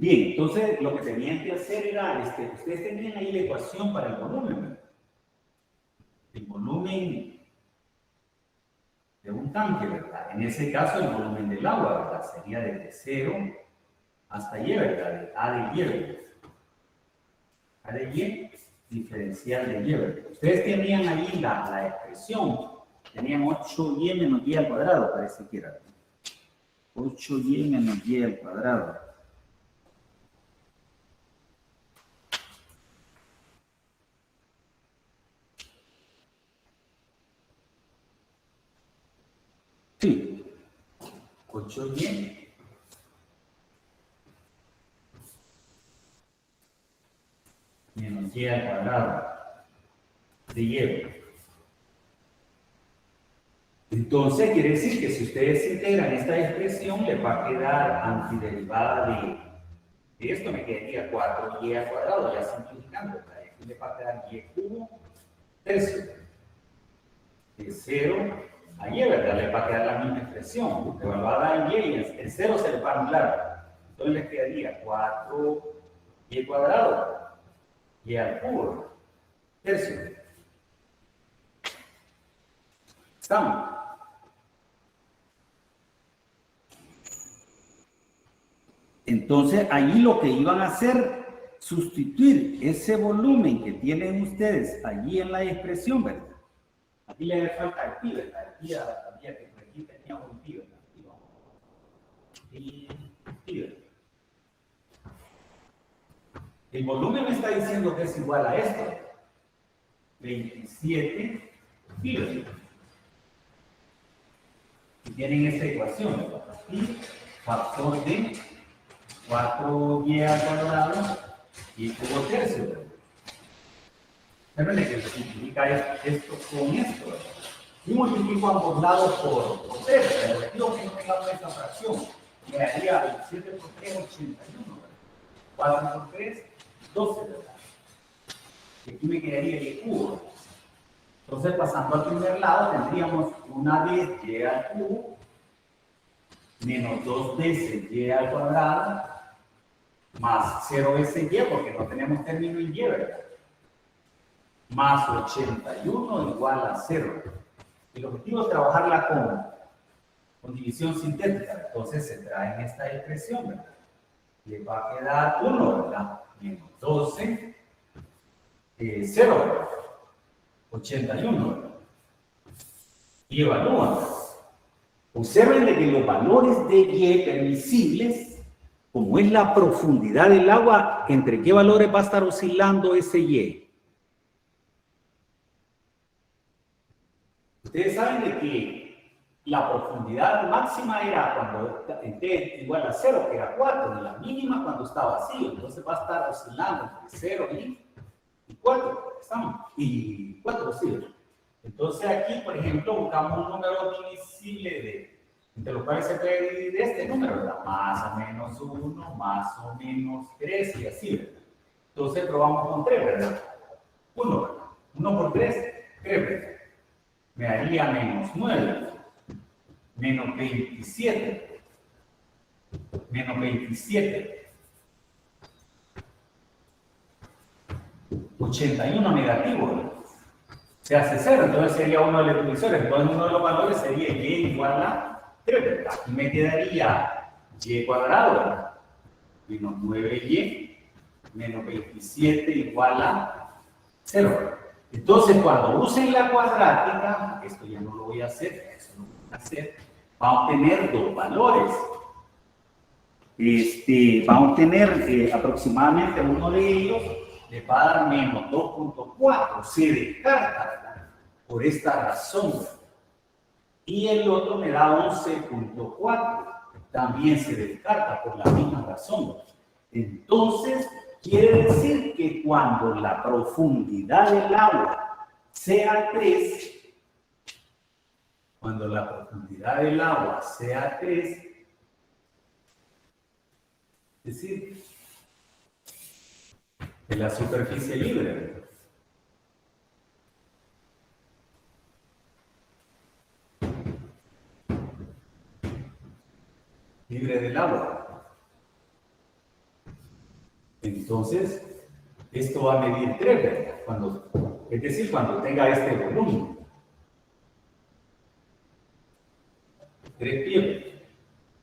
Bien, entonces lo que tenían que hacer era, ustedes tenían ahí la ecuación para el volumen, ¿verdad? El volumen de un tanque, ¿verdad? En ese caso, el volumen del agua, ¿verdad? Sería desde 0 hasta Y, ¿verdad? De A de Y, ¿verdad? A de Y, diferencial de Y, ¿verdad? Ustedes tenían ahí la expresión, tenían 8Y menos Y al cuadrado, parece que era. 8Y menos Y al cuadrado. Sí, 8Y menos Y al cuadrado de Y. Entonces, quiere decir que si ustedes integran esta expresión, les va a quedar antiderivada de esto, me quedaría 4Y al cuadrado, ya simplificando, ¿verdad? Aquí le va a quedar Y cubo tercio. De 0 a Y, ¿verdad? Le va a quedar la misma expresión, evaluada en Y, el 0 se le va a anular. Entonces les quedaría 4Y cuadrado, Y al cubo tercio. ¿Estamos? Entonces, ahí lo que iban a hacer, sustituir ese volumen que tienen ustedes allí en la expresión, ¿verdad? Aquí le falta el pi, ¿verdad? El pi había que aquí teníamos un pi, ¿verdad? Y pi, ¿verdad? El volumen me está diciendo que es igual a esto. 27 pi, ¿verdad? Y tienen esta ecuación, ¿verdad? Pi, factor de 4Y al cuadrado y cubo tercio, ¿verdad? Pero le que simplifica esto con esto, ¿verdad? Y multiplico ambos lados por 3, ¿verdad? El objetivo que no tengamos esta fracción. Me daría 27 por 3, 81, ¿verdad? 4 por 3, 12, ¿verdad? Y aquí me quedaría el cubo. Entonces, pasando al primer lado, tendríamos una vez Y al cubo menos 2 veces Y al cuadrado más 0 veces Y, porque no tenemos término en Y, ¿verdad? Más 81 igual a 0. El objetivo es trabajarla con división sintética. Entonces se trae en esta expresión, ¿verdad? Le va a quedar 1, ¿verdad? Menos 12, 0, ¿verdad? 81, ¿verdad? Y evalúan. Observen de que los valores de Y permisibles, como es la profundidad del agua, ¿entre qué valores va a estar oscilando ese Y? Ustedes saben de que la profundidad máxima era cuando T igual a 0, que era 4, y la mínima cuando está vacío. Entonces va a estar oscilando entre 0 y 4. ¿Estamos? Y 4, sí. Entonces aquí, por ejemplo, buscamos un número divisible entre los cuales se puede dividir este número, ¿verdad? Más o menos 1, más o menos 3 y así, ¿verdad? Entonces probamos con 3, ¿verdad? 1, ¿verdad? 1 por 3, 3, ¿verdad? Me daría menos 9, menos 27, menos 27, 81 negativo, ¿no? Se hace 0, entonces sería uno de los divisores, entonces uno de los valores sería Y igual a 3, ¿verdad? Aquí me quedaría Y cuadrado, ¿verdad? Menos 9Y, menos 27 igual a 0. Entonces, cuando usen la cuadrática, esto ya no lo voy a hacer, eso no lo voy a hacer, va a obtener dos valores. Va a obtener aproximadamente uno de ellos, le va a dar menos 2.4, se descarta, ¿verdad? Por esta razón. Y el otro me da 11.4, también se descarta por la misma razón. Entonces, quiere decir que cuando la profundidad del agua sea 3, cuando la profundidad del agua sea 3, es decir, de la superficie libre, libre del agua. Entonces, esto va a medir 3, ¿verdad? Es decir, cuando tenga este volumen. 3 pies.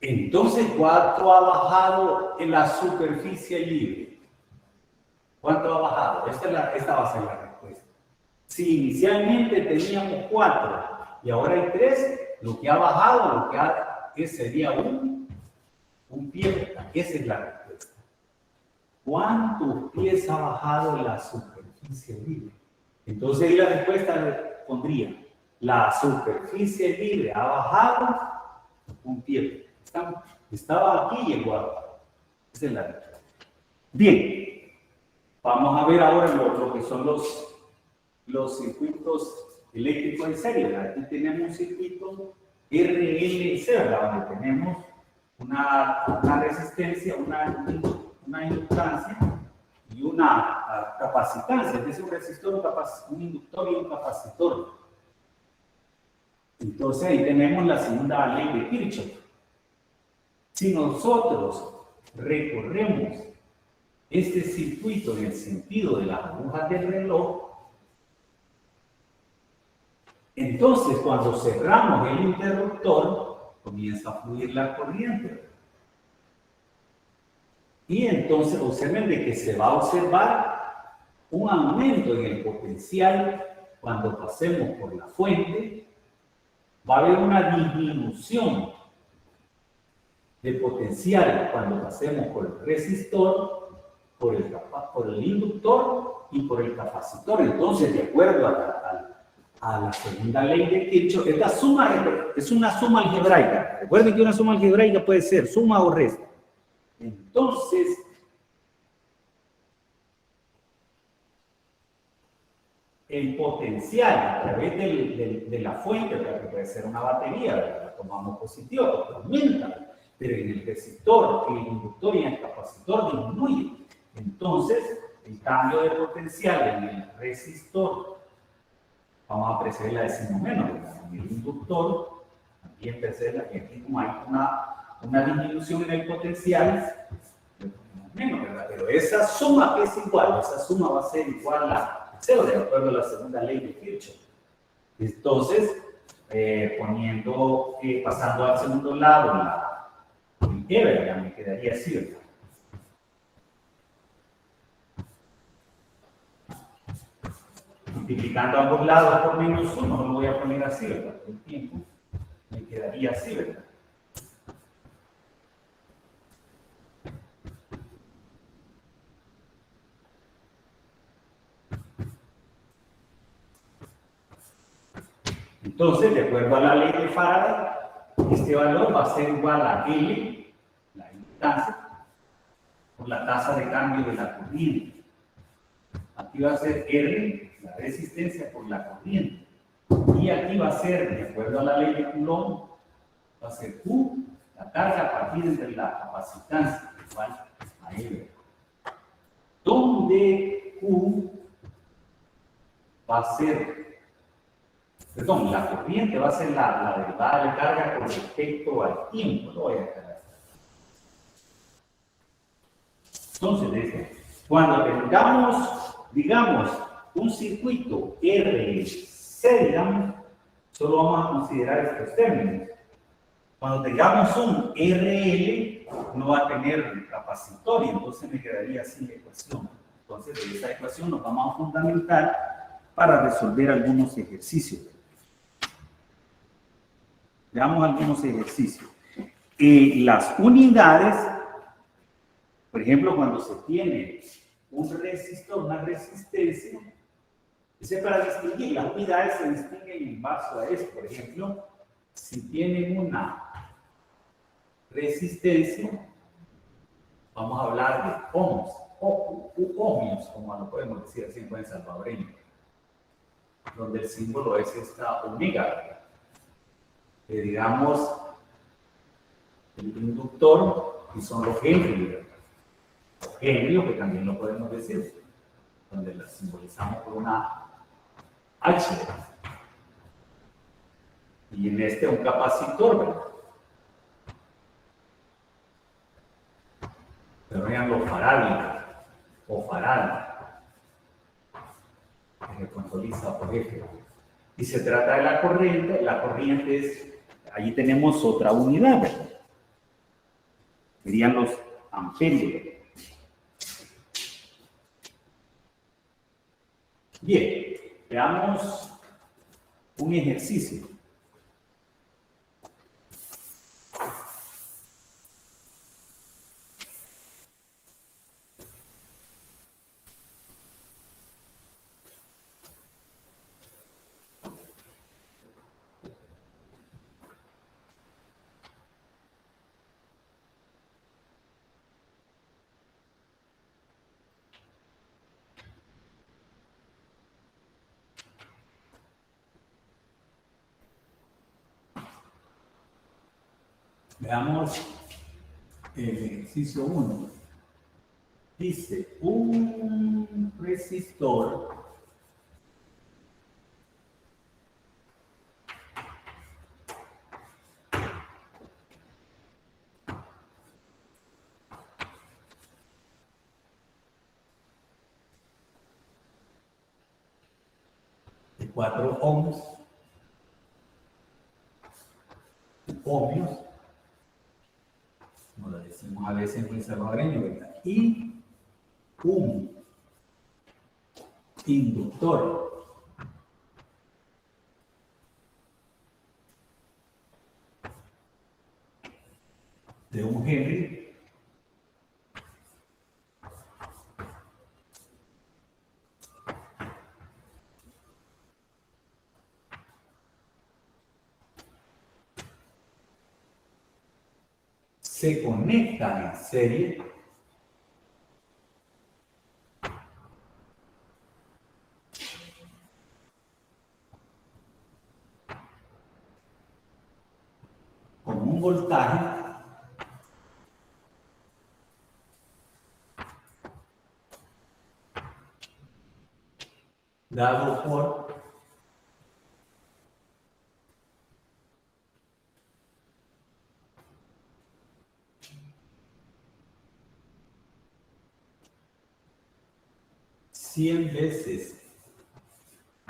Entonces, ¿cuánto ha bajado en la superficie libre? ¿Cuánto ha bajado? Esta va a ser la respuesta. Si inicialmente teníamos 4 y ahora hay 3, lo que ha bajado, sería un pie. Esa es la respuesta. ¿Cuántos pies ha bajado en la superficie libre? Entonces ahí la respuesta pondría, la superficie libre ha bajado un pie. Estaba aquí y llegó a... Esa es la respuesta. Bien, vamos a ver ahora lo que son los circuitos eléctricos en serie. Aquí tenemos un circuito RLC, ¿verdad? Donde tenemos una resistencia, una inductancia y una capacitancia. Es decir, un resistor, un inductor y un capacitor. Entonces ahí tenemos la segunda ley de Kirchhoff. Si nosotros recorremos este circuito en el sentido de las agujas del reloj, entonces cuando cerramos el interruptor, comienza a fluir la corriente. Y entonces observen de que se va a observar un aumento en el potencial cuando pasemos por la fuente. Va a haber una disminución de potencial cuando pasemos por el resistor, por el inductor y por el capacitor. Entonces, de acuerdo a la segunda ley de Kirchhoff, esta suma es una suma algebraica. Recuerden que una suma algebraica puede ser suma o resta. Entonces, el potencial a través de la fuente, que puede ser una batería, la tomamos positiva, porque aumenta, pero en el resistor, el inductor y el capacitor disminuye. Entonces, el cambio de potencial en el resistor, vamos a apreciar la decimos menos, en el inductor, también apreciar y aquí como hay una disminución en el potencial, menos, ¿verdad? Pero esa suma que es igual, esa suma va a ser igual a 0, de acuerdo a la segunda ley de Kirchhoff. Entonces, pasando al segundo lado, el E, ya me quedaría así, ¿verdad? Multiplicando ambos lados por menos 1, no lo voy a poner así, ¿verdad? El tiempo me quedaría así, ¿verdad? Entonces, de acuerdo a la ley de Faraday, este valor va a ser igual a L, la inductancia, por la tasa de cambio de la corriente. Aquí va a ser R, la resistencia por la corriente. Y aquí va a ser, de acuerdo a la ley de Coulomb, va a ser Q, la carga a partir de la capacitancia, igual a L. Donde Q va a ser... Perdón, la corriente va a ser la derivada de carga con respecto al tiempo. Lo voy a cargar. Entonces, cuando tengamos, digamos, un circuito RC, digamos, solo vamos a considerar estos términos. Cuando tengamos un RL, no va a tener capacitor y entonces me quedaría así la ecuación. Entonces, de esa ecuación nos vamos a fundamentar para resolver algunos ejercicios. Veamos algunos ejercicios. Las unidades, por ejemplo, cuando se tiene un resistor, una resistencia, para distinguir, las unidades se distinguen en base a eso. Por ejemplo, si tienen una resistencia, vamos a hablar de ohms, o ohmios, como lo podemos decir así en buen salvadoreño, donde el símbolo es esta omega. Digamos, el inductor, y son los henrios. Los henrios, que también lo podemos decir, donde la simbolizamos por una H. Y en este un capacitor, ¿verdad? Pero vean los farads. o farad, que se contabiliza por F. Y se trata de la corriente es, ahí tenemos otra unidad, ¿verdad? Serían los amperios. Bien, veamos un ejercicio. Veamos el ejercicio 1. Dice, un resistor de 4 ohmios, como lo decimos a veces en buen salvadoreño, ¿verdad? Y un inductor de 1 Henry se conectan en serie con un voltaje dado por 100 veces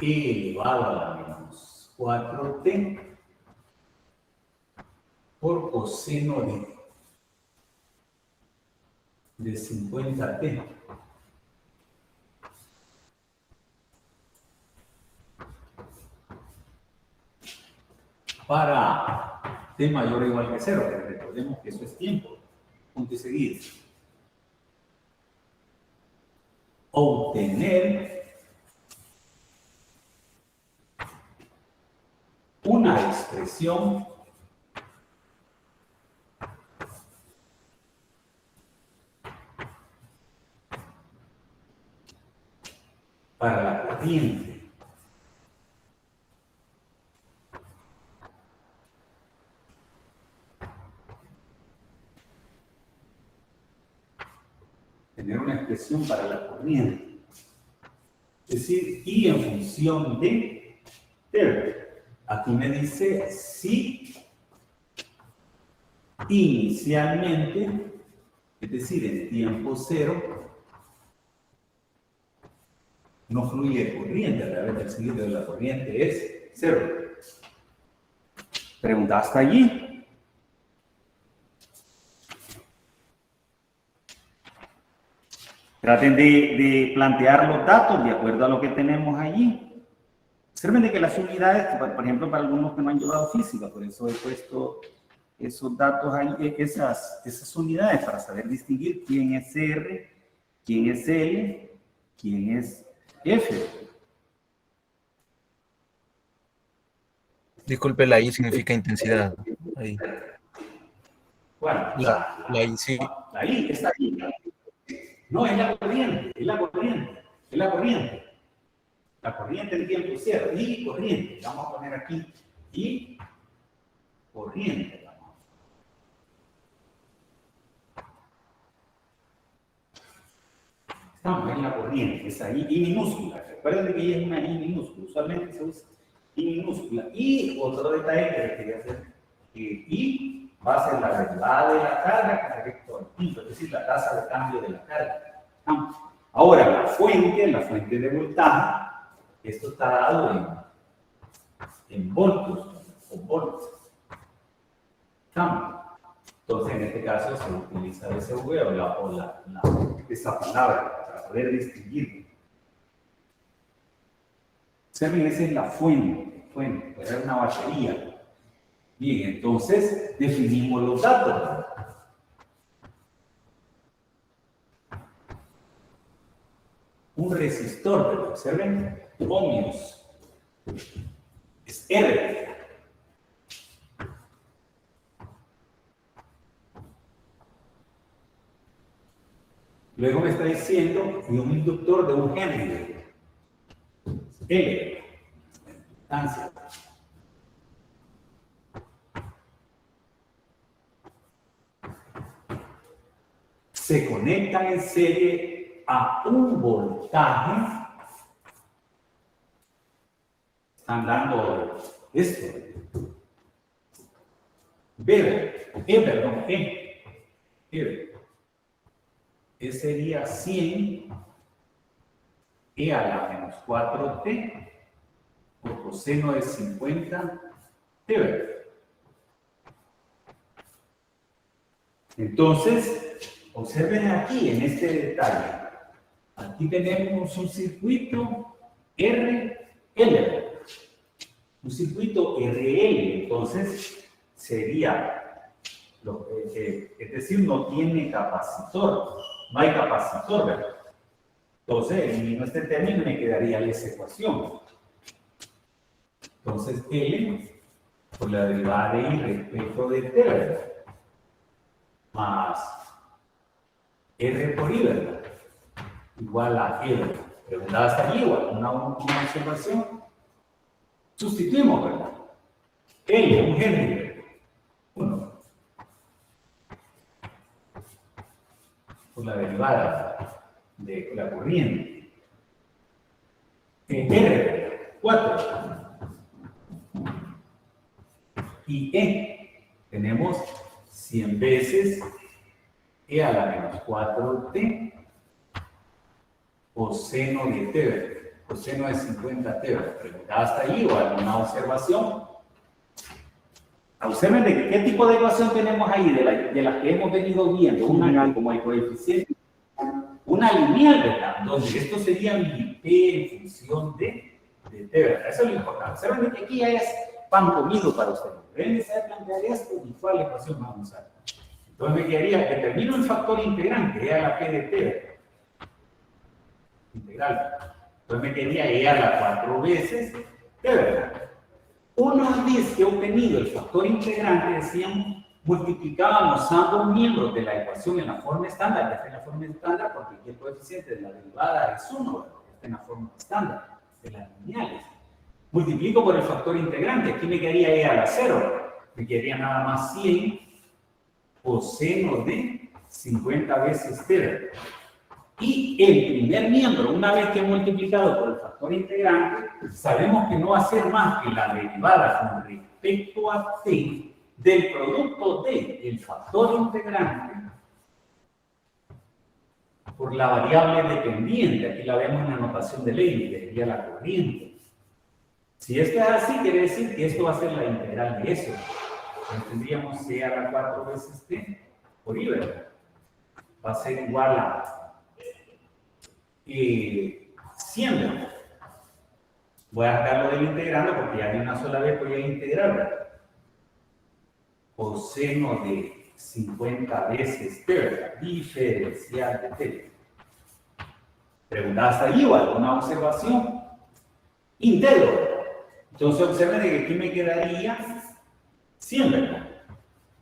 e elevado a la menos 4t por coseno de 50t. Para t mayor o igual que 0, recordemos que eso es tiempo. Punto y seguido. Obtener una expresión para la corriente tener una expresión para la corriente, es decir, y en función de t. Aquí me dice si inicialmente, es decir, en tiempo 0, no fluye corriente a través del cilindro de la corriente, es 0. Pregunta hasta allí. Traten de plantear los datos de acuerdo a lo que tenemos allí. Observen de que las unidades, por ejemplo, para algunos que no han llevado física, por eso he puesto esos datos ahí, esas unidades, para saber distinguir quién es R, quién es L, quién es F. Disculpe, la I significa intensidad. Ahí. Bueno, La I sí. la I está ahí. No, es la corriente, es la corriente, es la corriente. La corriente en tiempo 0 y corriente. Vamos a poner aquí y corriente. Estamos en la corriente, es ahí, I minúscula. Recuerden que ella es una I minúscula. Usualmente se usa I minúscula. Y otro detalle que le quería hacer, que I va a ser la derivada de la carga con respecto al punto, es decir, la tasa de cambio de la carga. Ahora, la fuente de voltaje, esto está dado en voltios o volts. Cambio. Entonces, en este caso se utiliza VSV o esa palabra para poder distinguirlo. Observen, esa es la fuente, puede ser una batería. Bien, entonces definimos los datos. Un resistor, ¿verdad? Observen, ohmios, es R. Luego me está diciendo que un inductor de un Henry, L, distancia. Se conectan en serie a un voltaje. Están dando esto. E sería 100 E a la menos 4t por coseno de 50 t. Entonces, observen aquí en este detalle. Aquí tenemos un circuito RL. Un circuito RL, entonces sería, es decir, no tiene capacitor, no hay capacitor, ¿verdad? Entonces, elimino este término y me quedaría esa ecuación. Entonces, L por la derivada de I respecto de T, ¿verdad? Más R por I, ¿verdad? Igual a L. Preguntada hasta allí, igual, una observación. Sustituimos, ¿verdad? L, un Henry, 1. Por la derivada de la corriente. R, 4. Y E, tenemos 100 veces E a la menos 4t coseno de t, coseno de 50t. Preguntada hasta ahí o alguna observación. Observen de qué tipo de ecuación tenemos ahí, de las que hemos venido viendo. Una como el coeficiente, una lineal, ¿verdad? Donde esto sería mi p en función de t, ¿verdad? Eso es lo importante. Observen que aquí ya es pan comido para ustedes. Deben saber plantear esto y cuál ecuación vamos a usar. Entonces me quedaría, determino el factor integrante, E a la P de T. Integral. Entonces me quedaría E a la 4 veces T, ¿verdad? Una vez que he obtenido el factor integrante, decíamos, multiplicábamos ambos miembros de la ecuación en la forma estándar. Ya está en la forma estándar porque aquí el coeficiente de la derivada es 1, ¿verdad? Ya está en la forma estándar de las lineales. Multiplico por el factor integrante. Aquí me quedaría E a la 0. Me quedaría nada más 100 coseno de 50 veces t. Y el primer miembro, una vez que he multiplicado por el factor integrante, sabemos que no va a ser más que la derivada con respecto a t del producto del factor integrante por la variable dependiente. Aquí la vemos en la notación de Leibniz, que sería la corriente. Si esto es así, quiere decir que esto va a ser la integral de eso. Entonces tendríamos C a la 4 veces T por I, ¿verdad? Va a ser igual a 100, ¿verdad? Voy a sacarlo del integrando porque ya de una sola vez voy a integrar, ¿verdad? Coseno de 50 veces T, ¿verdad? Diferencial de T. Preguntada hasta ahí o alguna observación. Integro, ¿verdad? Entonces observen que aquí me quedaría 100, ¿verdad?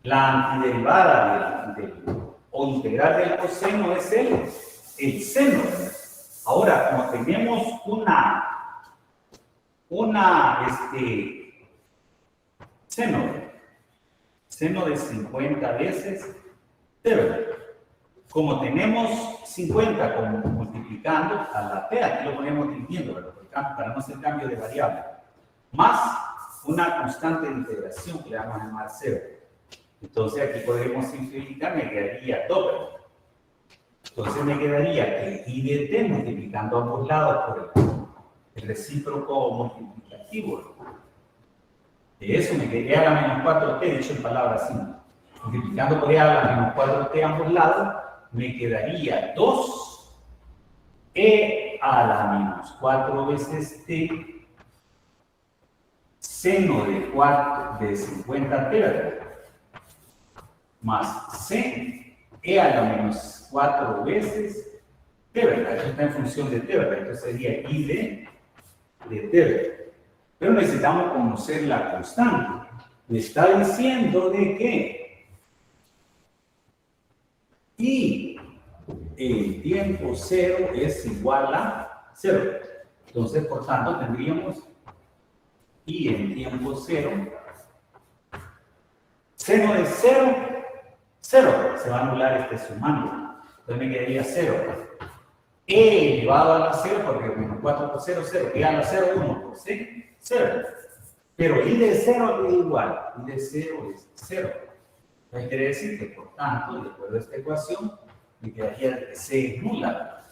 La antiderivada o integral del coseno es el seno, ¿verdad? Ahora, como tenemos seno de 50 veces t, ¿verdad? Como tenemos 50 como multiplicando a la t, aquí lo ponemos dividiendo, ¿verdad? Para no hacer cambio de variable, más una constante de integración que le vamos a llamar 0. Entonces aquí podremos simplificar, me quedaría 2, ¿verdad? Entonces me quedaría que I de T multiplicando ambos lados por el recíproco multiplicativo. De eso me quedaría a la menos 4T, dicho en palabras simples. Multiplicando por E a la menos 4T a ambos lados, me quedaría 2E a la menos 4 veces T seno de 50T, ¿verdad? Más C, E a la menos 4 veces T, ¿verdad? Esto está en función de T, ¿verdad? Entonces sería I de T, ¿verdad? Pero necesitamos conocer la constante. Me está diciendo de que I en tiempo cero es igual a 0. Entonces, por tanto, tendríamos I en tiempo cero. Seno de 0, 0. Se va a anular este sumando. Entonces me quedaría 0. E elevado a la 0, porque menos 4 por 0, 0. E a la 0, 1 por C, 0. Pero I de 0 es igual. I de 0 es 0. Entonces quiere decir que, por tanto, de acuerdo a esta ecuación, me quedaría que C es nula.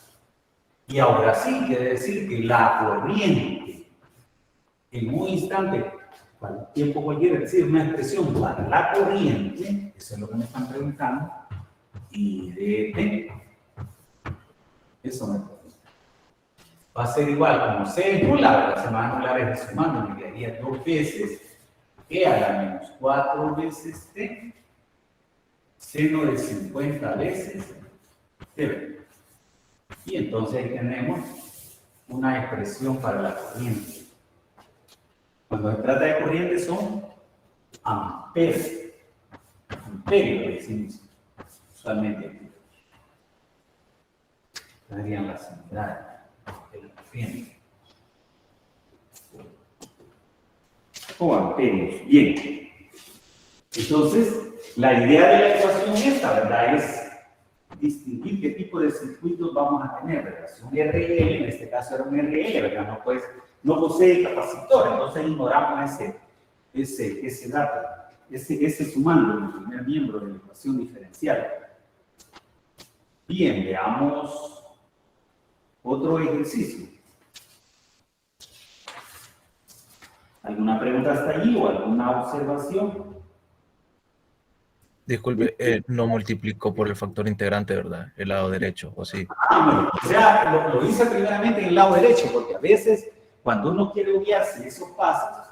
Y ahora sí, quiere decir que la corriente, en un instante, para el tiempo cualquiera, es decir, una expresión para la corriente, eso es lo que me están preguntando, I de T. Eso me pregunta. Va a ser igual, como C es nula, ¿verdad? Se va a anular el sumando, me quedaría 2 veces E a la menos 4 veces T, seno de 50 veces T. Y entonces ahí tenemos una expresión para la corriente. Cuando se trata de corriente son amperes. Amperes lo decimos usualmente. Darían las unidades de la corriente. O amperios. Bien. Entonces, la idea de la ecuación esta, ¿verdad? Es distinguir qué tipo de circuitos vamos a tener, ¿verdad? Si un RL, en este caso era un RL, ¿verdad? No posee capacitor, entonces ignoramos ese dato, ese sumando, el primer miembro de la ecuación diferencial. Bien, veamos otro ejercicio. ¿Alguna pregunta hasta allí o alguna observación? Disculpe, no multiplicó por el factor integrante, ¿verdad? El lado derecho, ¿o sí? Bueno, o sea, lo hice primeramente en el lado derecho, porque a veces, cuando uno quiere obviarse de esos pasos,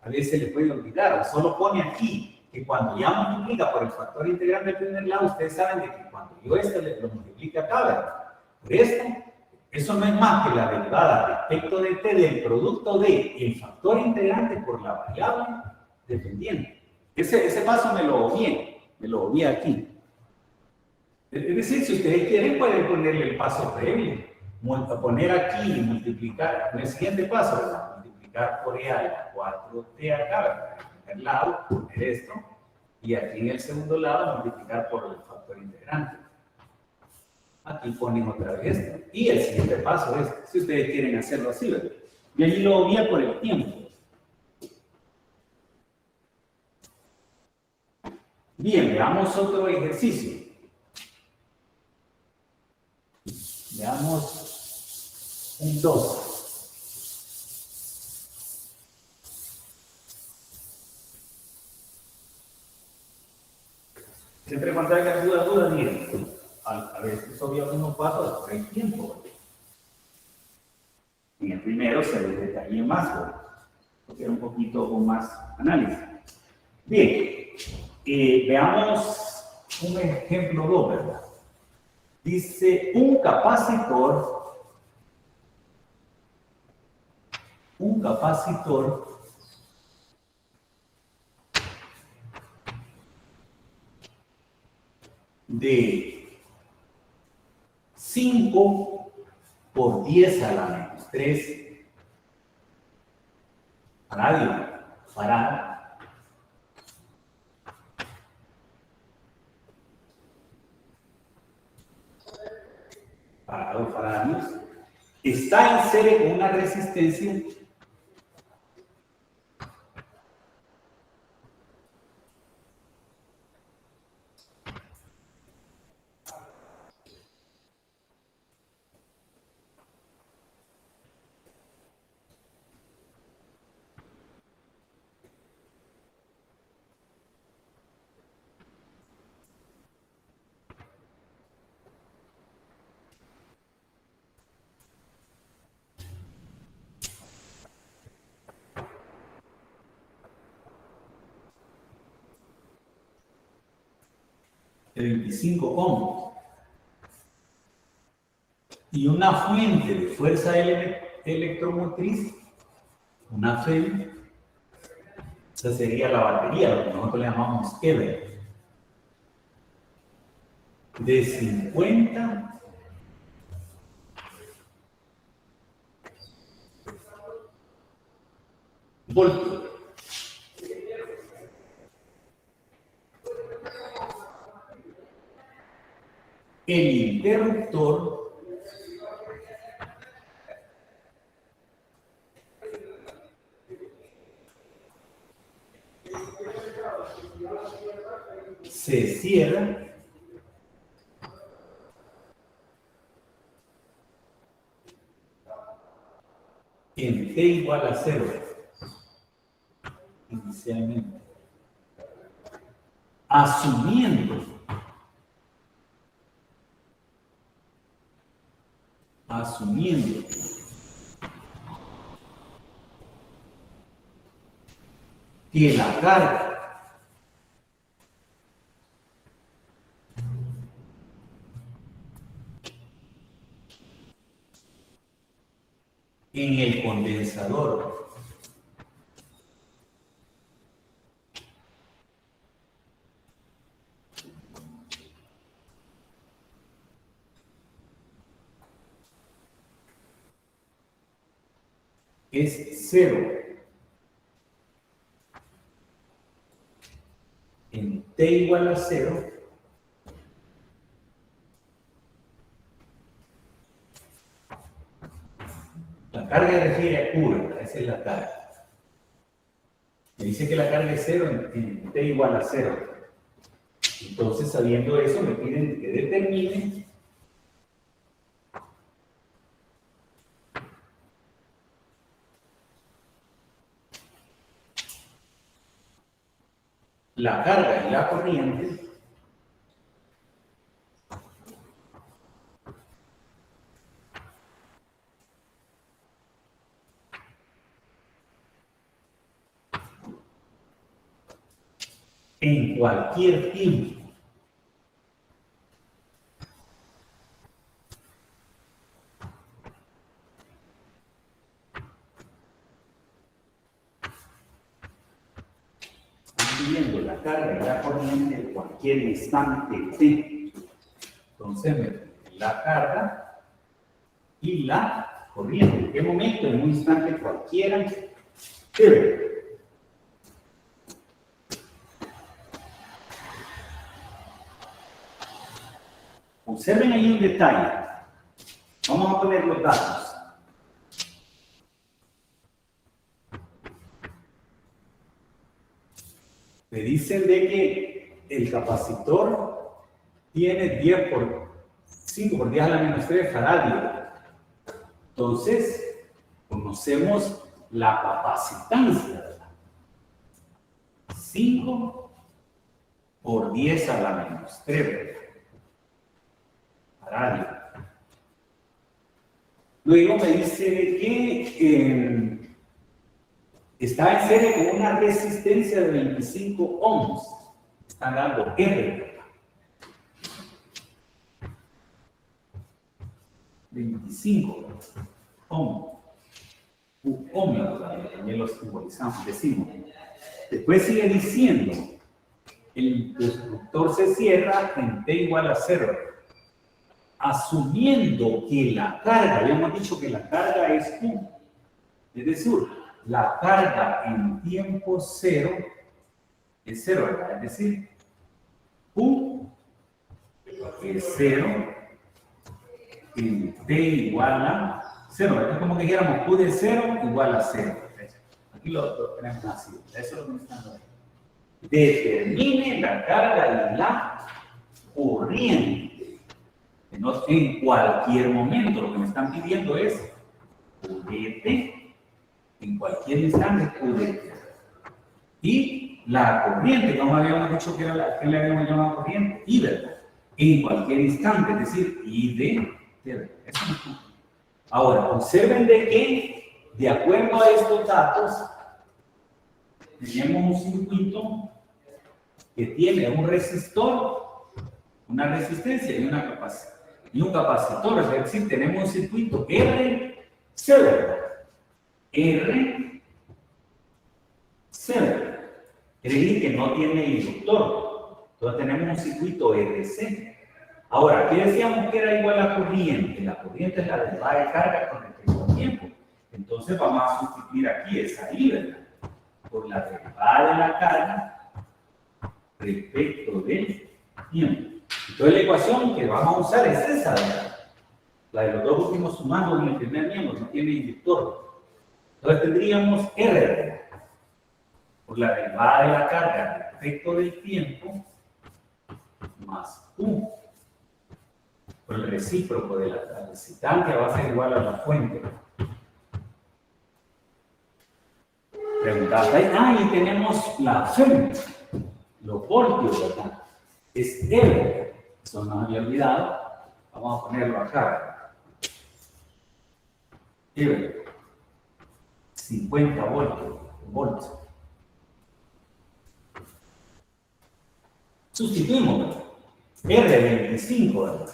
a veces le puede olvidar, o solo pone aquí, que cuando ya multiplica por el factor integrante del primer lado, ustedes saben de que cuando yo lo multiplique acá, ¿verdad? Por esto, eso no es más que la derivada respecto de t del producto de el factor integrante por la variable dependiente. Ese paso me lo obvié aquí. Es decir, si ustedes quieren, pueden ponerle el paso previo. Poner aquí y multiplicar, en el siguiente paso, ¿verdad? Multiplicar por E a la 4T acá, ¿verdad? En el primer lado, poner esto. Y aquí en el segundo lado, multiplicar por el factor integrante. Aquí ponen otra vez esto. Y el siguiente paso es, si ustedes quieren hacerlo así, ¿verdad? Y allí lo obvié por el tiempo. Bien, veamos otro ejercicio. Veamos un 2. Siempre cuando haya duda, miren, a veces obvia unos pasos por el tiempo. En el primero se les detalle más, porque era un poquito con más análisis. Bien, veamos un ejemplo 2, ¿verdad? Dice, un capacitor de 5 por 10 a la menos 3 farad, faradios, está en serie con una resistencia de 25 ohms y una fuente de fuerza electromotriz, una FEM, esa sería la batería, lo que nosotros le llamamos EVE, de 50 voltios. El interruptor se cierra en T igual a 0 inicialmente, asumiendo que la carga en el condensador es 0 en T igual a 0, la carga refiere a Q, ¿verdad? Esa es la carga. Me dice que la carga es 0 en T igual a 0. Entonces, sabiendo eso, me piden que determine la carga y la corriente en cualquier tiempo. Viendo la carga y la corriente en cualquier instante t. Entonces, la carga y la corriente. ¿En qué momento? En un instante cualquiera t. Observen ahí un detalle. Vamos a poner los datos. Me dicen de que el capacitor tiene 10 por 5 por 10 a la menos 3 faradio. Entonces, conocemos la capacitancia, ¿verdad? 5 por 10 a la menos 3 faradio. Luego me dice de que está en serie con una resistencia de 25 ohms. Están dando R. 25 ohms. También los simbolizamos, decimos. Después sigue diciendo, el interruptor se cierra en T igual a 0. Asumiendo que la carga, habíamos dicho que la carga es Q. Es decir, la carga en tiempo 0 es 0, ¿verdad? Es decir, Q es 0 en T igual a 0, ¿verdad? Es como que dijéramos Q de 0 igual a 0. Aquí lo tenemos así, eso es lo que me están dando. Determine la carga y la corriente. En cualquier momento, lo que me están pidiendo es QDT. En cualquier instante, QDT. Y la corriente, como habíamos dicho que era la que le habíamos llamado corriente, I, ¿verdad? En cualquier instante, es decir, ID. Ahora, observen de que, de acuerdo a estos datos, tenemos un circuito que tiene un resistor una resistencia y una capacidad. Y un capacitor, es decir, tenemos un circuito RC, ¿verdad? RC. Quiere decir que no tiene inductor. Entonces tenemos un circuito RC. Ahora, aquí decíamos que era igual a corriente. La corriente es la derivada de carga con respecto al tiempo. Entonces vamos a sustituir aquí esa I, ¿verdad? Por la derivada de la carga respecto del tiempo. Entonces la ecuación que vamos a usar es esa, ¿verdad? La de los dos últimos sumandos en el primer miembro, no tiene inductor. Entonces tendríamos R por la derivada de la carga respecto del tiempo más U por el recíproco de la transitancia va a ser igual a la fuente. Preguntaste ahí, y tenemos la FEM, los voltios, ¿verdad? Es R. Eso no había olvidado. Vamos a ponerlo acá. R. 50 voltios. Sustituimos, ¿verdad? R 25, ¿verdad?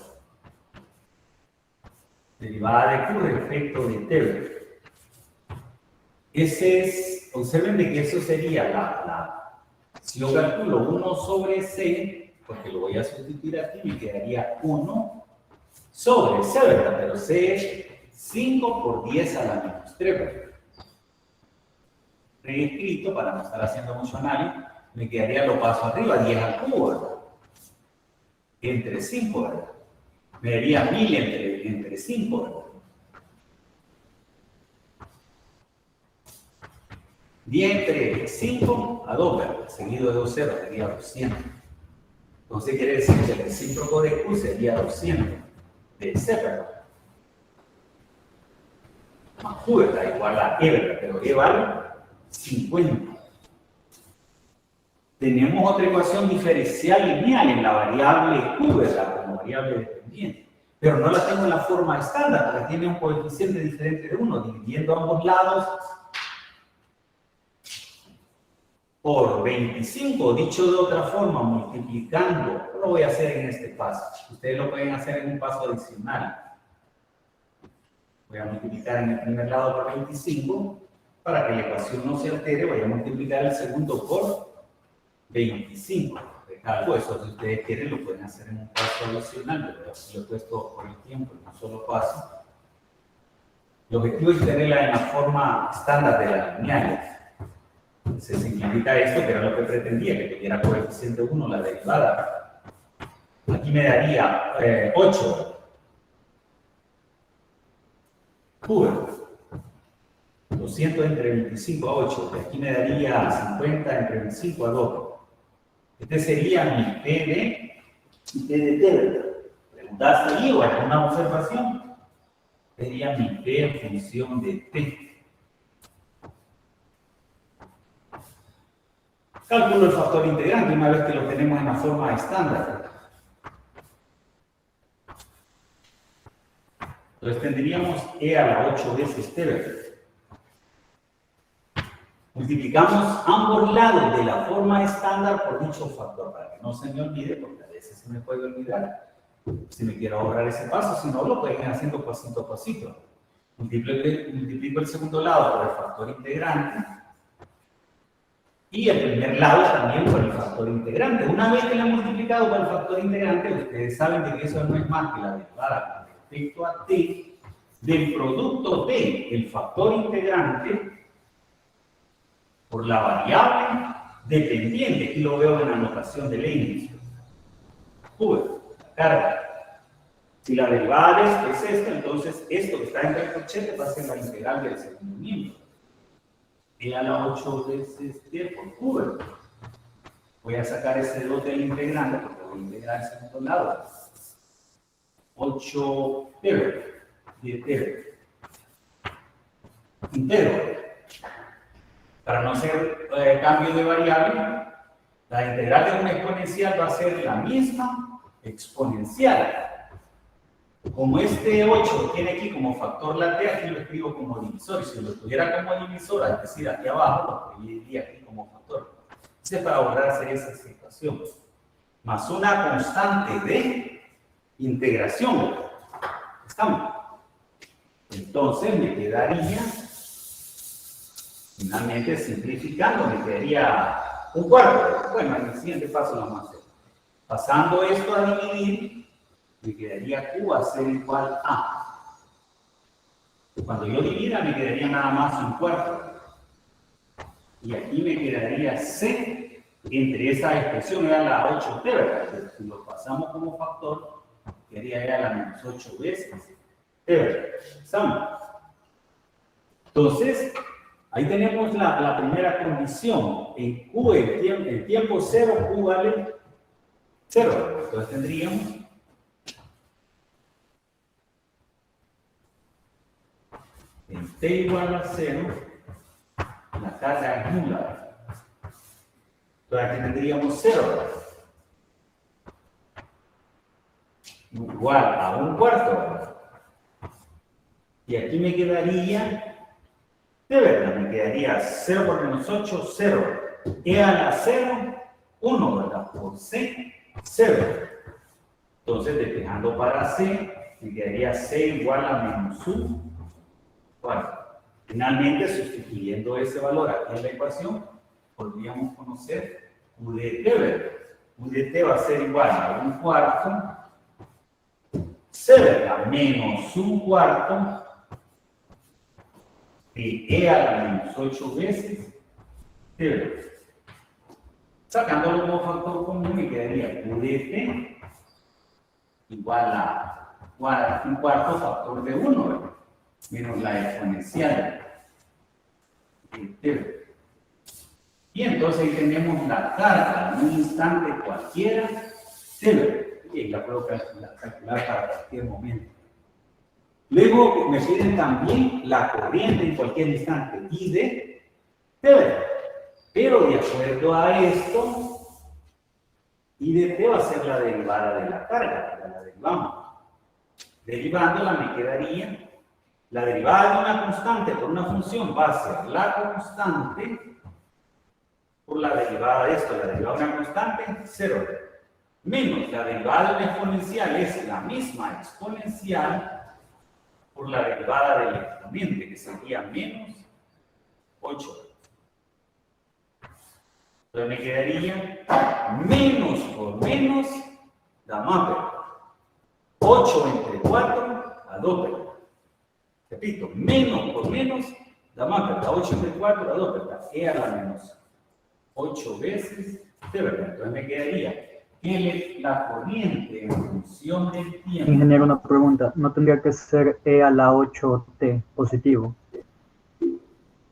Derivada de Q respecto de T. Ese es, observen de que eso sería si yo calculo 1 sobre C, porque lo voy a sustituir aquí, me quedaría 1 sobre C, ¿verdad? Pero C es 5 por 10 a la menos 3, ¿verdad? Reescrito, para no estar haciendo mucho análisis, me quedaría lo paso arriba, 10 al cubo, ¿verdad? Entre 5, ¿verdad? Me daría 1000 entre 5, ¿verdad? 10 entre 5 a 2, ¿verdad? Seguido de 2 ceros sería 200. Entonces quiere decir que el recíproco de Q sería 200 de C, ¿verdad? Más Q, ¿verdad? Igual a E, ¿verdad? Pero E vale 50. Tenemos otra ecuación diferencial lineal en la variable Q, ¿verdad? Como variable dependiente. Pero no la tengo en la forma estándar, porque tiene un coeficiente diferente de 1. Dividiendo ambos lados por 25, dicho de otra forma, multiplicando. Lo voy a hacer en este paso. Ustedes lo pueden hacer en un paso adicional. Voy a multiplicar en el primer lado por 25. Para que la ecuación no se altere, voy a multiplicar el segundo por 25. Recalco eso, si ustedes quieren, lo pueden hacer en un paso adicional, pero si lo he puesto por el tiempo en un solo paso. El objetivo es tenerla en la forma estándar de las lineales. Se simplifica esto, que era lo que pretendía, que tuviera coeficiente 1 la derivada. Aquí me daría 8. Q. 200 entre 25 a 8. Y aquí me daría 50 entre 25 a 2. Este sería mi P de T, ¿verdad? ¿Preguntaste ahí o alguna observación? Sería mi P en función de T. Calculo el factor integrante una vez que lo tenemos en la forma estándar. Entonces tendríamos E a la 8 veces T, ¿verdad? Multiplicamos ambos lados de la forma estándar por dicho factor, para que no se me olvide, porque a veces se me puede olvidar. Si me quiero ahorrar ese paso, si no, lo pueden ir haciendo pasito a pasito. Multiplico el segundo lado por el factor integrante y el primer lado también por el factor integrante. Una vez que lo he multiplicado por el factor integrante, ustedes saben de que eso no es más que la derivada con respecto a t del producto de el factor integrante por la variable dependiente. Aquí lo veo en la notación de Leibniz. Q, la carga. Si la derivada de esto es esta, entonces esto que está entre el corchete va a ser la integral del segundo miembro. E a la 8 veces t por Q. Voy a sacar ese 2 del integrante porque voy a integrar el segundo lado. 8 t, 10 t. Integro. Para no hacer cambio de variable, la integral de una exponencial va a ser la misma exponencial. Como este 8 tiene aquí como factor la t, aquí lo escribo como divisor. Y si lo tuviera como divisor, es decir, aquí abajo, lo escribiría aquí como factor. Ese es para ahorrarse esa situación. más una constante de integración. ¿Estamos? Entonces me quedaría, finalmente simplificando, me quedaría un cuarto. Bueno, en el siguiente paso lo vamos a hacer. Pasando esto a dividir, me quedaría Q a ser igual a. Cuando yo divida, me quedaría nada más un cuarto. Y aquí me quedaría C entre esa expresión, era la 8t, ¿verdad? Si lo pasamos como factor, quedaría ya la menos 8 veces t, ¿verdad? ¿Estamos? Entonces, ahí tenemos la primera condición. En Q, el tiempo 0, Q vale 0. Entonces tendríamos en t igual a 0, la carga es nula. Entonces aquí tendríamos 0. Igual a un cuarto. Y aquí me quedaría, de verdad, me quedaría 0 por menos 8, 0. E a la 0, 1, ¿verdad? Por C, 0. Entonces, despejando para C, me quedaría C igual a menos 1 cuarto. Finalmente, sustituyendo ese valor aquí en la ecuación, podríamos conocer U de T, ¿verdad? U de T va a ser igual a un cuarto, C, ¿verdad? Menos un cuarto, de E a la menos 8 veces, T, ¿verdad? Sacándolo como factor común, me quedaría Q de T igual a un cuarto factor de 1, ¿verdad? Menos la exponencial de T. Y entonces ahí tenemos la carga en un instante cualquiera, T, y la puedo calcular para cualquier momento. Luego me piden también la corriente en cualquier instante, I de T. Pero de acuerdo a esto, I de T va a ser la derivada de la carga, la derivamos. Derivándola me quedaría, la derivada de una constante por una función va a ser la constante por la derivada de esto, la derivada de una constante, 0. Menos la derivada de una exponencial es la misma exponencial por la derivada del exponente, que sería menos 8. Entonces me quedaría menos por menos da más, ¿verdad? 8 entre 4 a 2, ¿verdad? Repito, menos por menos da más, ¿verdad? 8 entre 4 a 2, ¿verdad? E a la menos 8 veces, ¿de verdad? Entonces me quedaría que la corriente en función del tiempo. Ingeniero, una pregunta. ¿No tendría que ser E a la 8t positivo?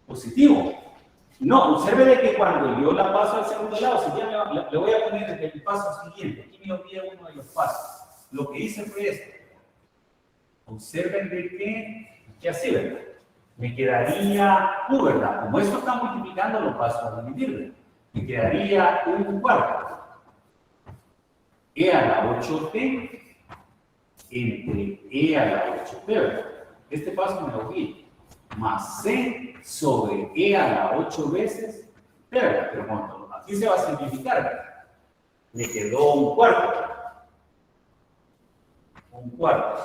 Positivo. No, observe de que cuando yo la paso al segundo lado, si ya le voy a poner el paso siguiente. Aquí me olvidé uno de los pasos. Lo que hice fue esto. Observen de que así, ¿verdad? Me quedaría Q, ¿verdad? Como esto está multiplicando, lo paso a dividir, ¿verdad? Me quedaría un cuarto. E a la 8t entre E a la 8t, ¿verdad? Este paso me lo olvidé. Más C sobre E a la 8 veces t, ¿verdad? Pero bueno, aquí se va a simplificar, ¿verdad? Me quedó un cuarto. Un cuarto.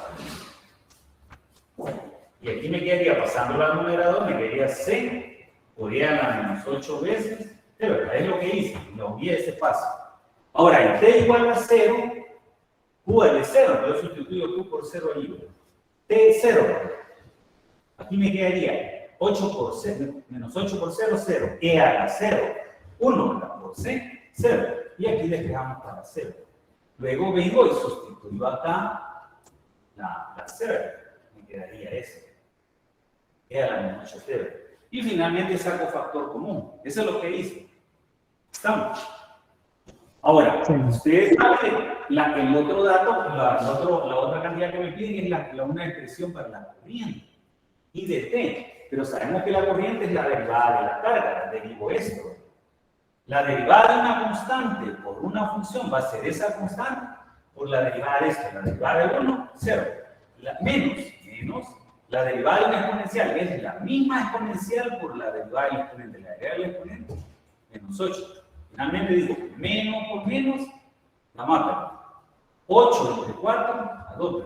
Y aquí me quedaría, pasando al numerador, me quedaría C por E a la menos 8 veces t, ¿verdad? Es lo que hice, me olvidé ese paso. Ahora, en t igual a 0, Q es de 0, yo sustituyo Q por 0 ahí, ¿verdad? T es 0, ¿verdad? Aquí me quedaría 8 por 0, menos 8 por 0, 0. E a la 0, 1, ¿verdad? Por C, 0. Y aquí despejamos para 0. Luego vengo y sustituyo acá la 0. Me quedaría eso. E a la menos 8, 0. Y finalmente saco factor común. Eso es lo que hice. ¿Estamos? Ahora, Sí. ustedes saben el otro dato, la otra cantidad que me piden es una expresión para la corriente. I de T, pero sabemos que la corriente es la derivada de la carga, derivo esto. La derivada de una constante por una función va a ser esa constante por la derivada de esto, la derivada de 1, 0. Menos, la derivada de una exponencial es la misma exponencial por la derivada del exponente, la derivada del exponente, menos 8. Finalmente digo, menos por menos La mapa. 8 entre 4 a 2.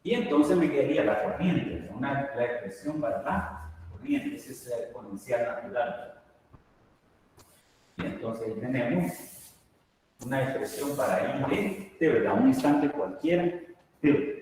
Y entonces me quedaría la corriente, la expresión para la corriente, ese es el exponencial natural. Y entonces tenemos una expresión para I de, ¿verdad? Un instante cualquiera, de